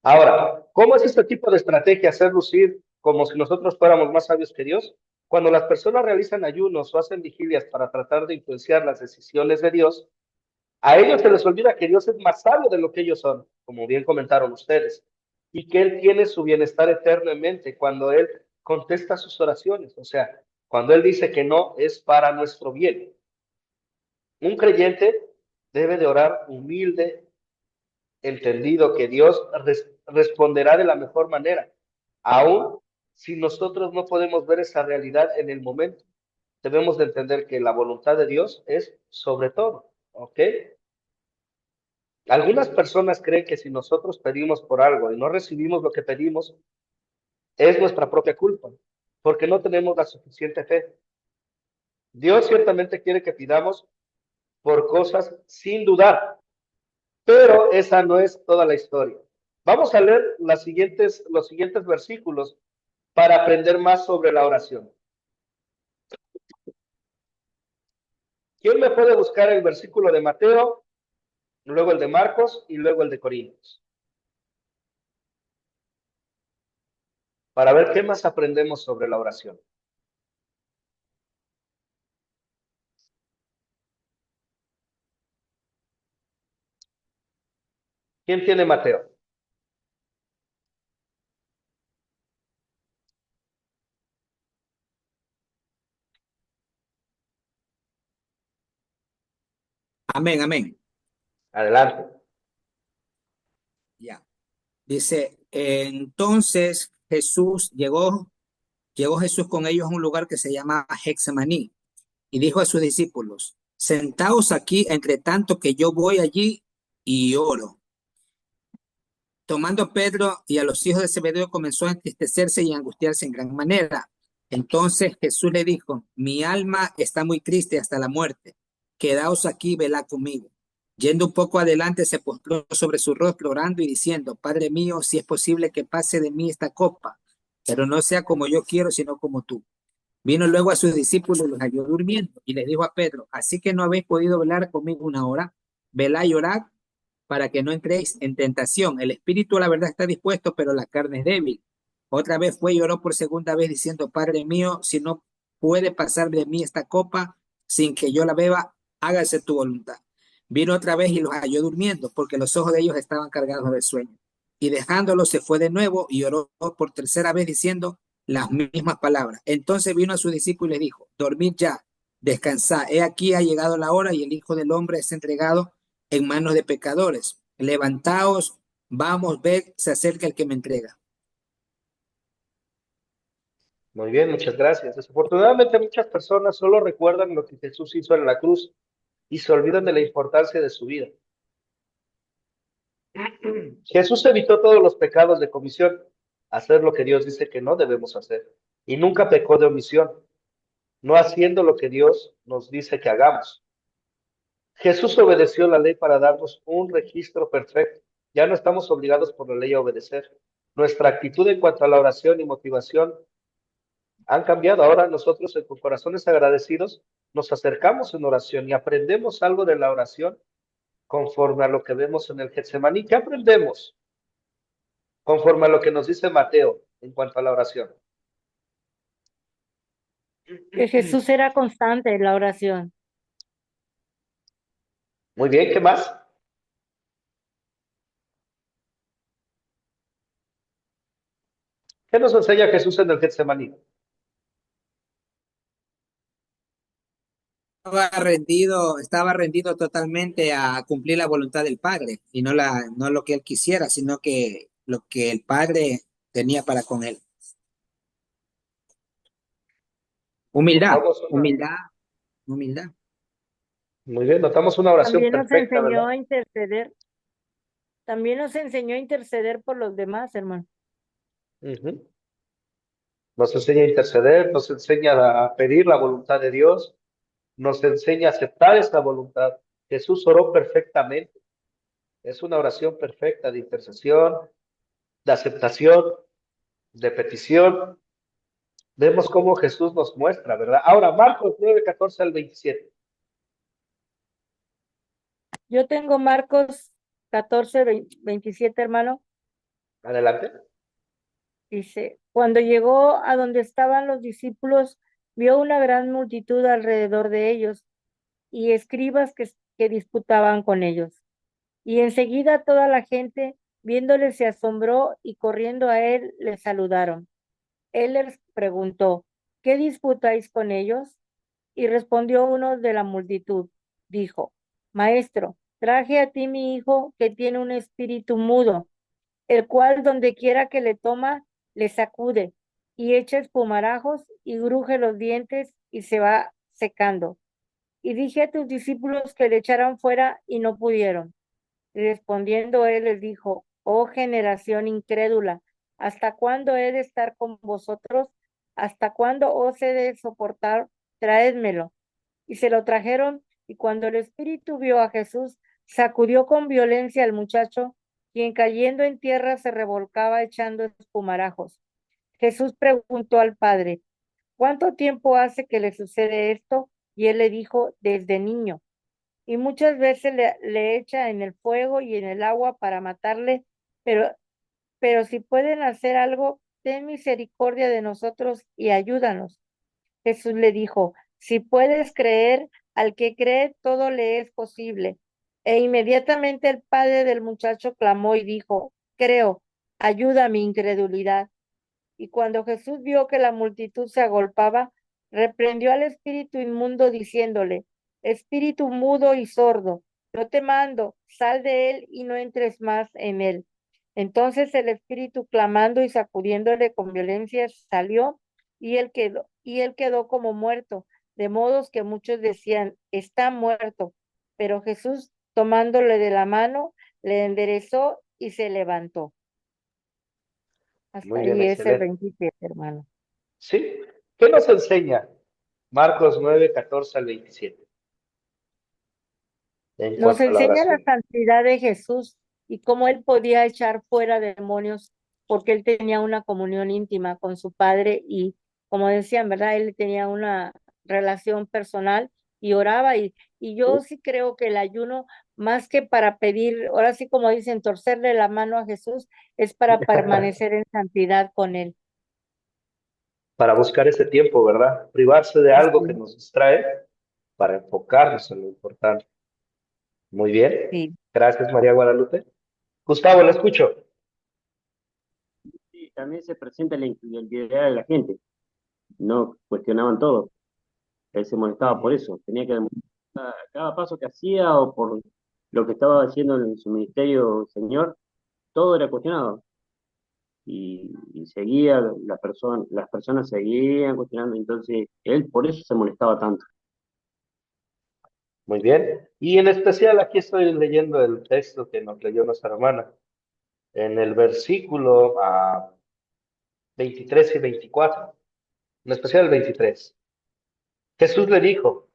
Ahora, ¿cómo es este tipo de estrategia hacer lucir como si nosotros fuéramos más sabios que Dios? Cuando las personas realizan ayunos o hacen vigilias para tratar de influenciar las decisiones de Dios, a ellos se les olvida que Dios es más sabio de lo que ellos son, como bien comentaron ustedes, y que Él tiene su bienestar eterno en mente cuando Él contesta sus oraciones. O sea, cuando Él dice que no, es para nuestro bien. Un creyente debe de orar humilde, entendido que Dios responderá de la mejor manera, aun si nosotros no podemos ver esa realidad en el momento. Debemos de entender que la voluntad de Dios es sobre todo, ¿ok? Algunas personas creen que si nosotros pedimos por algo y no recibimos lo que pedimos, es nuestra propia culpa, porque no tenemos la suficiente fe. Dios ciertamente quiere que pidamos por cosas sin dudar, pero esa no es toda la historia. Vamos a leer los siguientes versículos para aprender más sobre la oración. ¿Quién me puede buscar el versículo de Mateo, luego el de Marcos y luego el de Corintios? Para ver qué más aprendemos sobre la oración. ¿Quién tiene Mateo? Amén, amén. Adelante. Ya. Dice, entonces llegó Jesús con ellos a un lugar que se llama Getsemaní y dijo a sus discípulos, sentaos aquí entre tanto que yo voy allí y oro. Tomando Pedro y a los hijos de Zebedeo comenzó a entristecerse y a angustiarse en gran manera. Entonces Jesús le dijo, mi alma está muy triste hasta la muerte. Quedaos aquí y velad conmigo. Yendo un poco adelante, se postró sobre su rostro orando y diciendo, Padre mío, si es posible que pase de mí esta copa, pero no sea como yo quiero, sino como tú. Vino luego a sus discípulos y los halló durmiendo y les dijo a Pedro, así que no habéis podido velar conmigo una hora, velad y orad para que no entréis en tentación. El espíritu a la verdad está dispuesto, pero la carne es débil. Otra vez fue y oró por segunda vez diciendo, Padre mío, si no puede pasar de mí esta copa sin que yo la beba, hágase tu voluntad. Vino otra vez y los halló durmiendo, porque los ojos de ellos estaban cargados de sueño. Y dejándolos se fue de nuevo y oró por tercera vez diciendo las mismas palabras. Entonces vino a sus discípulos y les dijo, dormid ya, descansad. He aquí ha llegado la hora y el Hijo del Hombre es entregado en manos de pecadores. Levantaos, vamos, ved, se acerca el que me entrega. Muy bien, muchas gracias. Desafortunadamente muchas personas solo recuerdan lo que Jesús hizo en la cruz y se olvidan de la importancia de su vida. Jesús evitó todos los pecados de comisión, hacer lo que Dios dice que no debemos hacer, y nunca pecó de omisión, no haciendo lo que Dios nos dice que hagamos. Jesús obedeció la ley para darnos un registro perfecto. Ya no estamos obligados por la ley a obedecer. Nuestra actitud en cuanto a la oración y motivación han cambiado. Ahora nosotros, con corazones agradecidos, nos acercamos en oración y aprendemos algo de la oración conforme a lo que vemos en el Getsemaní. ¿Qué aprendemos? Conforme a lo que nos dice Mateo en cuanto a la oración. Que Jesús era constante en la oración. Muy bien, ¿qué más? ¿Qué nos enseña Jesús en el Getsemaní? Estaba rendido totalmente a cumplir la voluntad del Padre y no lo que él quisiera, sino que lo que el Padre tenía para con él. Humildad, Notamos una, humildad, humildad. muy bien, notamos una oración También nos perfecta, enseñó ¿verdad? a interceder. También nos enseñó a interceder por los demás, hermano. Ujú. Nos enseña a interceder, nos enseña a pedir la voluntad de Dios, nos enseña a aceptar esta voluntad. Jesús oró perfectamente. Es una oración perfecta de intercesión, de aceptación, de petición. Vemos cómo Jesús nos muestra, ¿verdad? Ahora, Marcos 9:14 al 27. Yo tengo Marcos 14, 27, hermano. Adelante. Dice, cuando llegó a donde estaban los discípulos, vio una gran multitud alrededor de ellos y escribas que disputaban con ellos. Y enseguida toda la gente, viéndole, se asombró y corriendo a él, le saludaron. Él les preguntó, ¿qué disputáis con ellos? Y respondió uno de la multitud, dijo, Maestro, traje a ti mi hijo que tiene un espíritu mudo, el cual donde quiera que le toma, le sacude y echa espumarajos y gruje los dientes y se va secando. Y dije a tus discípulos que le echaran fuera y no pudieron. Y respondiendo él les dijo, oh generación incrédula, ¿hasta cuándo he de estar con vosotros? ¿Hasta cuándo os he de soportar? Traédmelo. Y se lo trajeron, y cuando el espíritu vio a Jesús, sacudió con violencia al muchacho, quien cayendo en tierra se revolcaba echando espumarajos. Jesús preguntó al padre, ¿cuánto tiempo hace que le sucede esto? Y él le dijo, desde niño. Y muchas veces le echa en el fuego y en el agua para matarle, pero, pero si pueden hacer algo, ten misericordia de nosotros y ayúdanos. Jesús le dijo, si puedes creer, al que cree todo le es posible. E inmediatamente el padre del muchacho clamó y dijo, creo, ayuda a mi incredulidad. Y cuando Jesús vio que la multitud se agolpaba, reprendió al espíritu inmundo diciéndole, espíritu mudo y sordo, yo te mando, sal de él y no entres más en él. Entonces el espíritu, clamando y sacudiéndole con violencia, salió y él quedó como muerto, de modos que muchos decían, está muerto. Pero Jesús, tomándole de la mano, le enderezó y se levantó. Hasta Muy bien, ahí es el excelente. 27, hermano. ¿Sí? ¿Qué nos enseña Marcos 9, 14 al 27 en Nos cuanto a la enseña la oración? santidad de Jesús y cómo él podía echar fuera demonios porque él tenía una comunión íntima con su padre y, como decían, ¿verdad? Él tenía una relación personal y oraba y yo sí creo que el ayuno, más que para pedir, ahora sí como dicen, torcerle la mano a Jesús, es para permanecer en santidad con él. Para buscar ese tiempo, ¿verdad? Privarse de algo que Así, nos distrae para enfocarnos en lo importante. Muy bien. sí. Gracias, María Guadalupe. Gustavo, le escucho. Sí, también se presenta la individualidad de la gente, no cuestionaban todo. Él se molestaba por eso, tenía que demostrar cada paso que hacía o por lo que estaba haciendo en su ministerio, Señor, todo era cuestionado. Y seguía, las personas seguían cuestionando, entonces él por eso se molestaba tanto. Muy bien. Y en especial aquí estoy leyendo el texto que nos leyó nuestra hermana. En el versículo 23 y 24. En especial el 23. Jesús le dijo,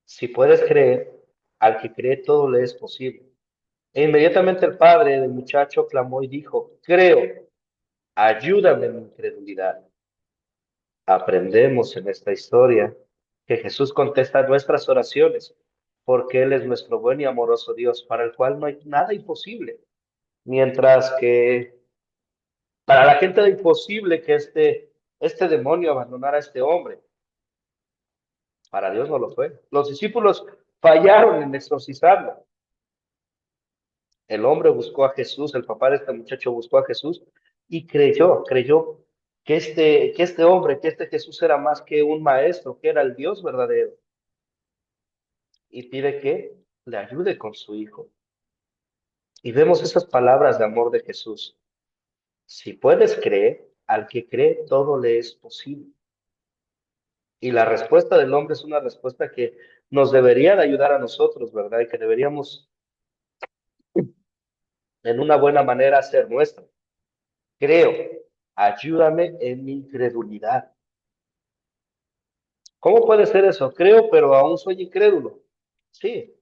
si puedes creer, al que cree todo le es posible. E inmediatamente el padre del muchacho clamó y dijo, creo, ayúdame en mi incredulidad. Aprendemos en esta historia que Jesús contesta nuestras oraciones porque Él es nuestro buen y amoroso Dios, para el cual no hay nada imposible. Mientras que para la gente era imposible que este demonio abandonara a este hombre, para Dios no lo fue. Los discípulos fallaron en exorcizarlo. El hombre buscó a Jesús, el papá de este muchacho buscó a Jesús y creyó que este hombre, que este Jesús era más que un maestro, que era el Dios verdadero. Y pide que le ayude con su hijo. Y vemos esas palabras de amor de Jesús. Si puedes creer, al que cree todo le es posible. Y la respuesta del hombre es una respuesta que nos debería de ayudar a nosotros, ¿verdad? Y que deberíamos en una buena manera hacer nuestra. Creo, ayúdame en mi incredulidad. ¿Cómo puede ser eso? Creo, pero aún soy incrédulo. Sí,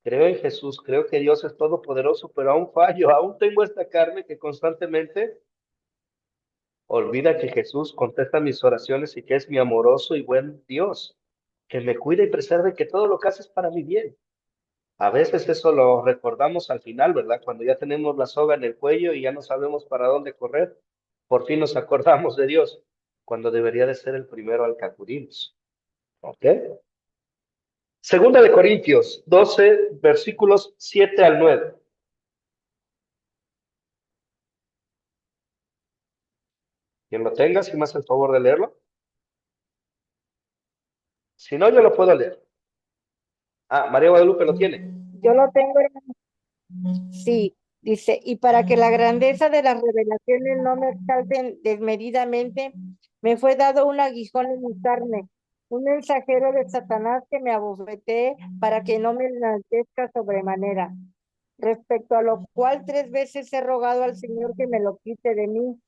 creo en Jesús, creo que Dios es todopoderoso, pero aún fallo, aún tengo esta carne que constantemente olvida que Jesús contesta mis oraciones y que es mi amoroso y buen Dios, que me cuida y preserve, que todo lo que hace es para mi bien. A veces eso lo recordamos al final, ¿verdad? Cuando ya tenemos la soga en el cuello y ya no sabemos para dónde correr, por fin nos acordamos de Dios, cuando debería de ser el primero al que acudimos. ¿Ok? Segunda de Corintios 12, versículos 7 al 9. Quien lo tenga, si me hace el favor de leerlo. Si no, yo lo puedo leer. Ah, María Guadalupe lo tiene. Yo lo tengo, hermano. Sí, dice, y para que la grandeza de las revelaciones no me exalten desmedidamente, me fue dado un aguijón en mi carne, un mensajero de Satanás que me abofetee para que no me enaltezca sobremanera. Respecto a lo cual 3 veces he rogado al Señor que me lo quite de mí,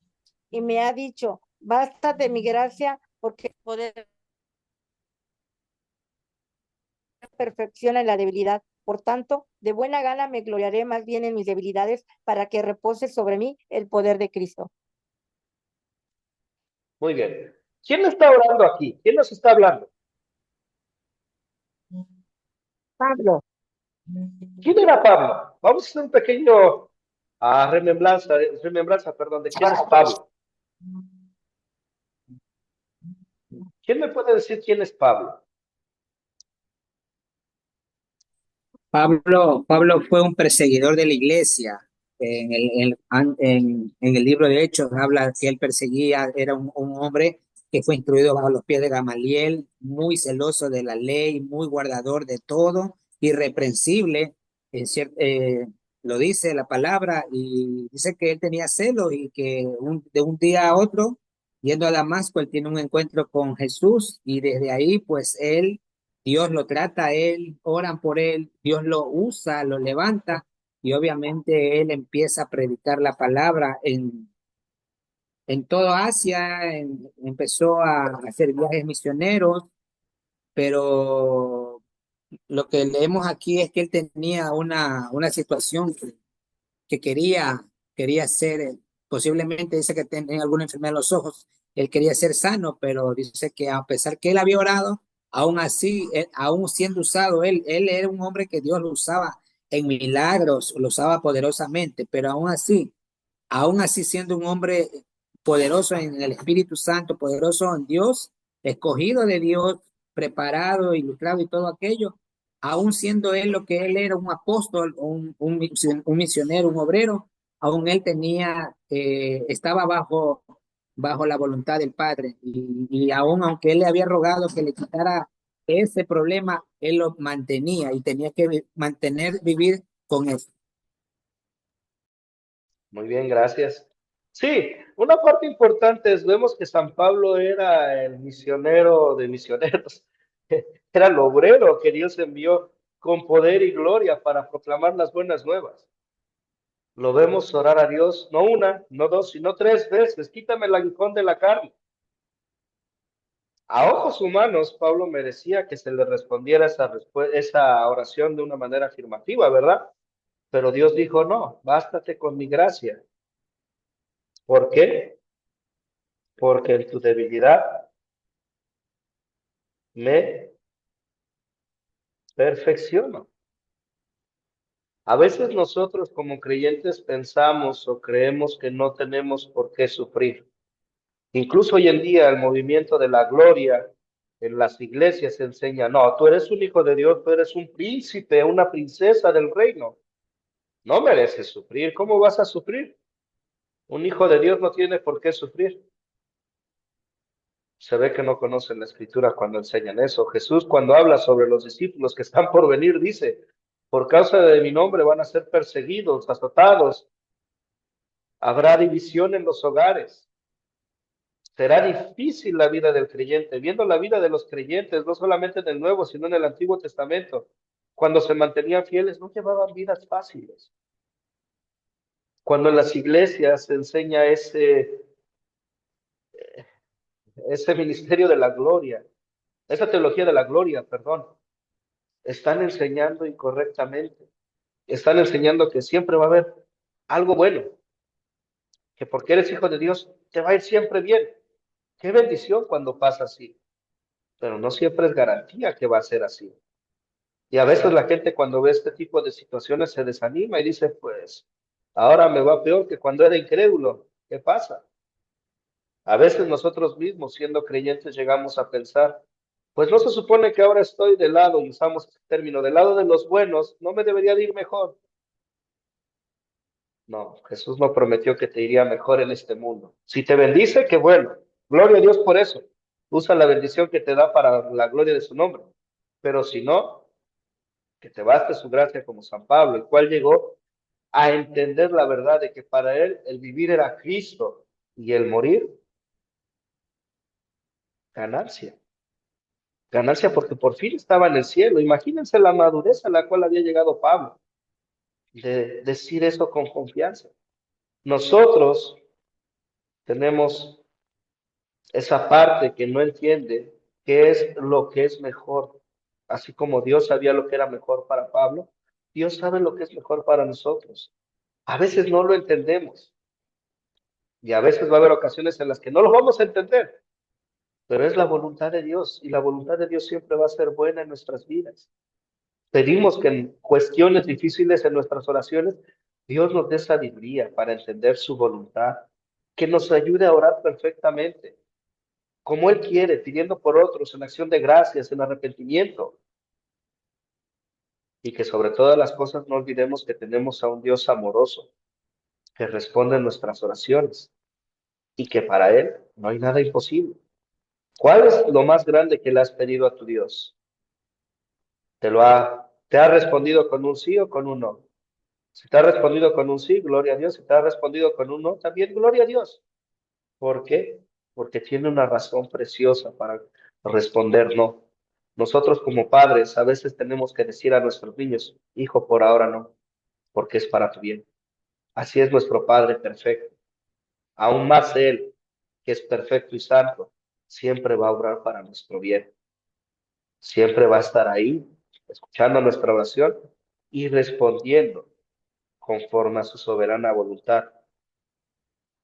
y me ha dicho, bástate mi gracia, porque el poder perfecciona en la debilidad. Por tanto, de buena gana me gloriaré más bien en mis debilidades para que repose sobre mí el poder de Cristo. Muy bien. ¿Quién está orando aquí? ¿Quién nos está hablando? Pablo, ¿Quién era Pablo? Vamos a hacer un pequeño remembranza, perdón, de quién es Pablo. ¿Quién me puede decir quién es Pablo? Pablo fue un perseguidor de la iglesia. en el libro de Hechos habla que él perseguía, era un hombre que fue instruido bajo los pies de Gamaliel, muy celoso de la ley, muy guardador de todo, irreprensible, lo dice la palabra, y dice que él tenía celo y que de un día a otro, yendo a Damasco, él tiene un encuentro con Jesús y desde ahí, pues Dios lo trata a él, oran por él, Dios lo usa, lo levanta y obviamente él empieza a predicar la palabra en toda Asia, empezó a hacer viajes misioneros, pero lo que leemos aquí es que él tenía una situación que quería ser, posiblemente dice que tenía alguna enfermedad en los ojos, él quería ser sano, pero dice que a pesar que él había orado, aún así, aún siendo usado, él era un hombre que Dios lo usaba en milagros, lo usaba poderosamente, pero aún así siendo un hombre poderoso en el Espíritu Santo, poderoso en Dios, escogido de Dios, preparado, ilustrado y todo aquello, aún siendo él lo que él era, un apóstol, un misionero, un obrero, aún él estaba bajo la voluntad del Padre y aún aunque él le había rogado que le quitara ese problema, él lo mantenía y tenía que vivir con eso. Muy bien, gracias. Sí, una parte importante es, vemos que San Pablo era el misionero de misioneros, era el obrero que Dios envió con poder y gloria para proclamar las buenas nuevas. Lo vemos orar a Dios, no una, no dos, sino tres veces, quítame el aguijón de la carne. A ojos humanos, Pablo merecía que se le respondiera esa oración de una manera afirmativa, ¿verdad? Pero Dios dijo, no, bástate con mi gracia. ¿Por qué? Porque en tu debilidad me perfecciono. A veces nosotros como creyentes pensamos o creemos que no tenemos por qué sufrir. Incluso hoy en día el movimiento de la gloria en las iglesias enseña, no, tú eres un hijo de Dios, tú eres un príncipe, una princesa del reino. No mereces sufrir. ¿Cómo vas a sufrir? Un hijo de Dios no tiene por qué sufrir. Se ve que no conocen la escritura cuando enseñan eso. Jesús cuando habla sobre los discípulos que están por venir dice, por causa de mi nombre van a ser perseguidos, azotados, habrá división en los hogares. Será difícil la vida del creyente, viendo la vida de los creyentes, no solamente en el Nuevo, sino en el Antiguo Testamento. Cuando se mantenían fieles, no llevaban vidas fáciles. Cuando en las iglesias se enseña ese ministerio de la gloria, esa teología de la gloria, perdón, están enseñando incorrectamente. Están enseñando que siempre va a haber algo bueno, que porque eres hijo de Dios te va a ir siempre bien. Qué bendición cuando pasa así, pero no siempre es garantía que va a ser así. Y a veces la gente cuando ve este tipo de situaciones se desanima y dice, pues, ahora me va peor que cuando era incrédulo. ¿Qué pasa? A veces nosotros mismos, siendo creyentes, llegamos a pensar, pues no se supone que ahora estoy del lado, y usamos este término, del lado de los buenos, ¿no me debería de ir mejor? No, Jesús no prometió que te iría mejor en este mundo. Si te bendice, qué bueno. Gloria a Dios por eso. Usa la bendición que te da para la gloria de su nombre. Pero si no, que te baste su gracia como San Pablo, el cual llegó a entender la verdad de que para él el vivir era Cristo y el morir, ganancia. Ganancia porque por fin estaba en el cielo. Imagínense la madurez a la cual había llegado Pablo, de decir eso con confianza. Nosotros tenemos esa parte que no entiende qué es lo que es mejor. Así como Dios sabía lo que era mejor para Pablo, Dios sabe lo que es mejor para nosotros. A veces no lo entendemos y a veces va a haber ocasiones en las que no lo vamos a entender, pero es la voluntad de Dios y la voluntad de Dios siempre va a ser buena en nuestras vidas. Pedimos que en cuestiones difíciles en nuestras oraciones, Dios nos dé sabiduría para entender su voluntad, que nos ayude a orar perfectamente, como Él quiere, pidiendo por otros en acción de gracias, en arrepentimiento, y que sobre todas las cosas no olvidemos que tenemos a un Dios amoroso, que responde nuestras oraciones y que para Él no hay nada imposible. ¿Cuál es lo más grande que le has pedido a tu Dios? ¿Te ha respondido con un sí o con un no? Si te ha respondido con un sí, gloria a Dios. Si te ha respondido con un no, también gloria a Dios. ¿Por qué? Porque tiene una razón preciosa para responder no. Nosotros como padres a veces tenemos que decir a nuestros niños, hijo, por ahora no, porque es para tu bien. Así es nuestro Padre perfecto. Aún más Él, que es perfecto y santo, siempre va a obrar para nuestro bien. Siempre va a estar ahí, escuchando nuestra oración y respondiendo conforme a su soberana voluntad.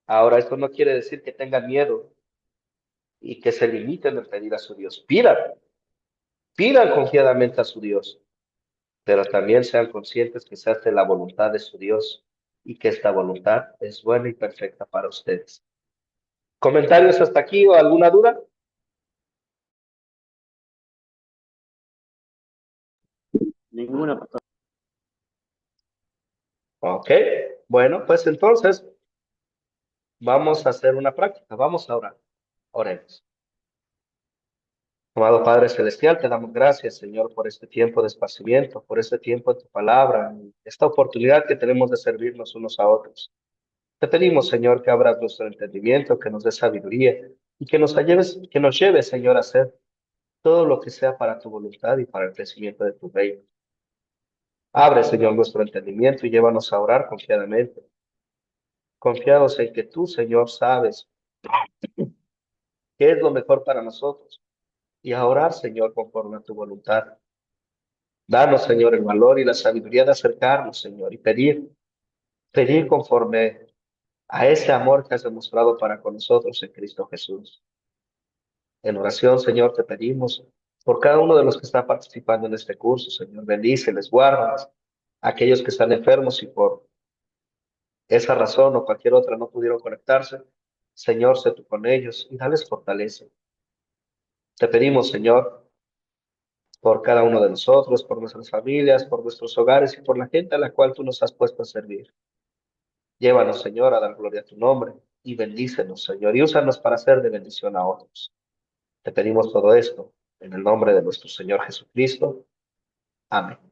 Ahora, esto no quiere decir que tengan miedo y que se limiten a pedir a su Dios. Pidan confiadamente a su Dios, pero también sean conscientes que se hace la voluntad de su Dios y que esta voluntad es buena y perfecta para ustedes. ¿Comentarios hasta aquí o alguna duda? Ninguna, pastor. Ok, bueno, pues entonces vamos a hacer una práctica, vamos a orar. Oremos. Amado Padre Celestial, te damos gracias, Señor, por este tiempo de esparcimiento, por este tiempo de tu palabra, esta oportunidad que tenemos de servirnos unos a otros. Te pedimos, Señor, que abras nuestro entendimiento, que nos dé sabiduría y que nos lleves, Señor, a hacer todo lo que sea para tu voluntad y para el crecimiento de tu reino. Abre, Señor, nuestro entendimiento y llévanos a orar confiadamente, confiados en que tú, Señor, sabes qué es lo mejor para nosotros y a orar, Señor, conforme a tu voluntad. Danos, Señor, el valor y la sabiduría de acercarnos, Señor, y pedir conforme a ese amor que has demostrado para con nosotros en Cristo Jesús. En oración, Señor, te pedimos por cada uno de los que está participando en este curso, Señor, bendíceles, guárdalos, aquellos que están enfermos y por esa razón o cualquier otra no pudieron conectarse, Señor, sé tú con ellos y dales fortaleza. Te pedimos, Señor, por cada uno de nosotros, por nuestras familias, por nuestros hogares y por la gente a la cual tú nos has puesto a servir. Llévanos, Señor, a dar gloria a tu nombre y bendícenos, Señor, y úsanos para ser de bendición a otros. Te pedimos todo esto en el nombre de nuestro Señor Jesucristo. Amén.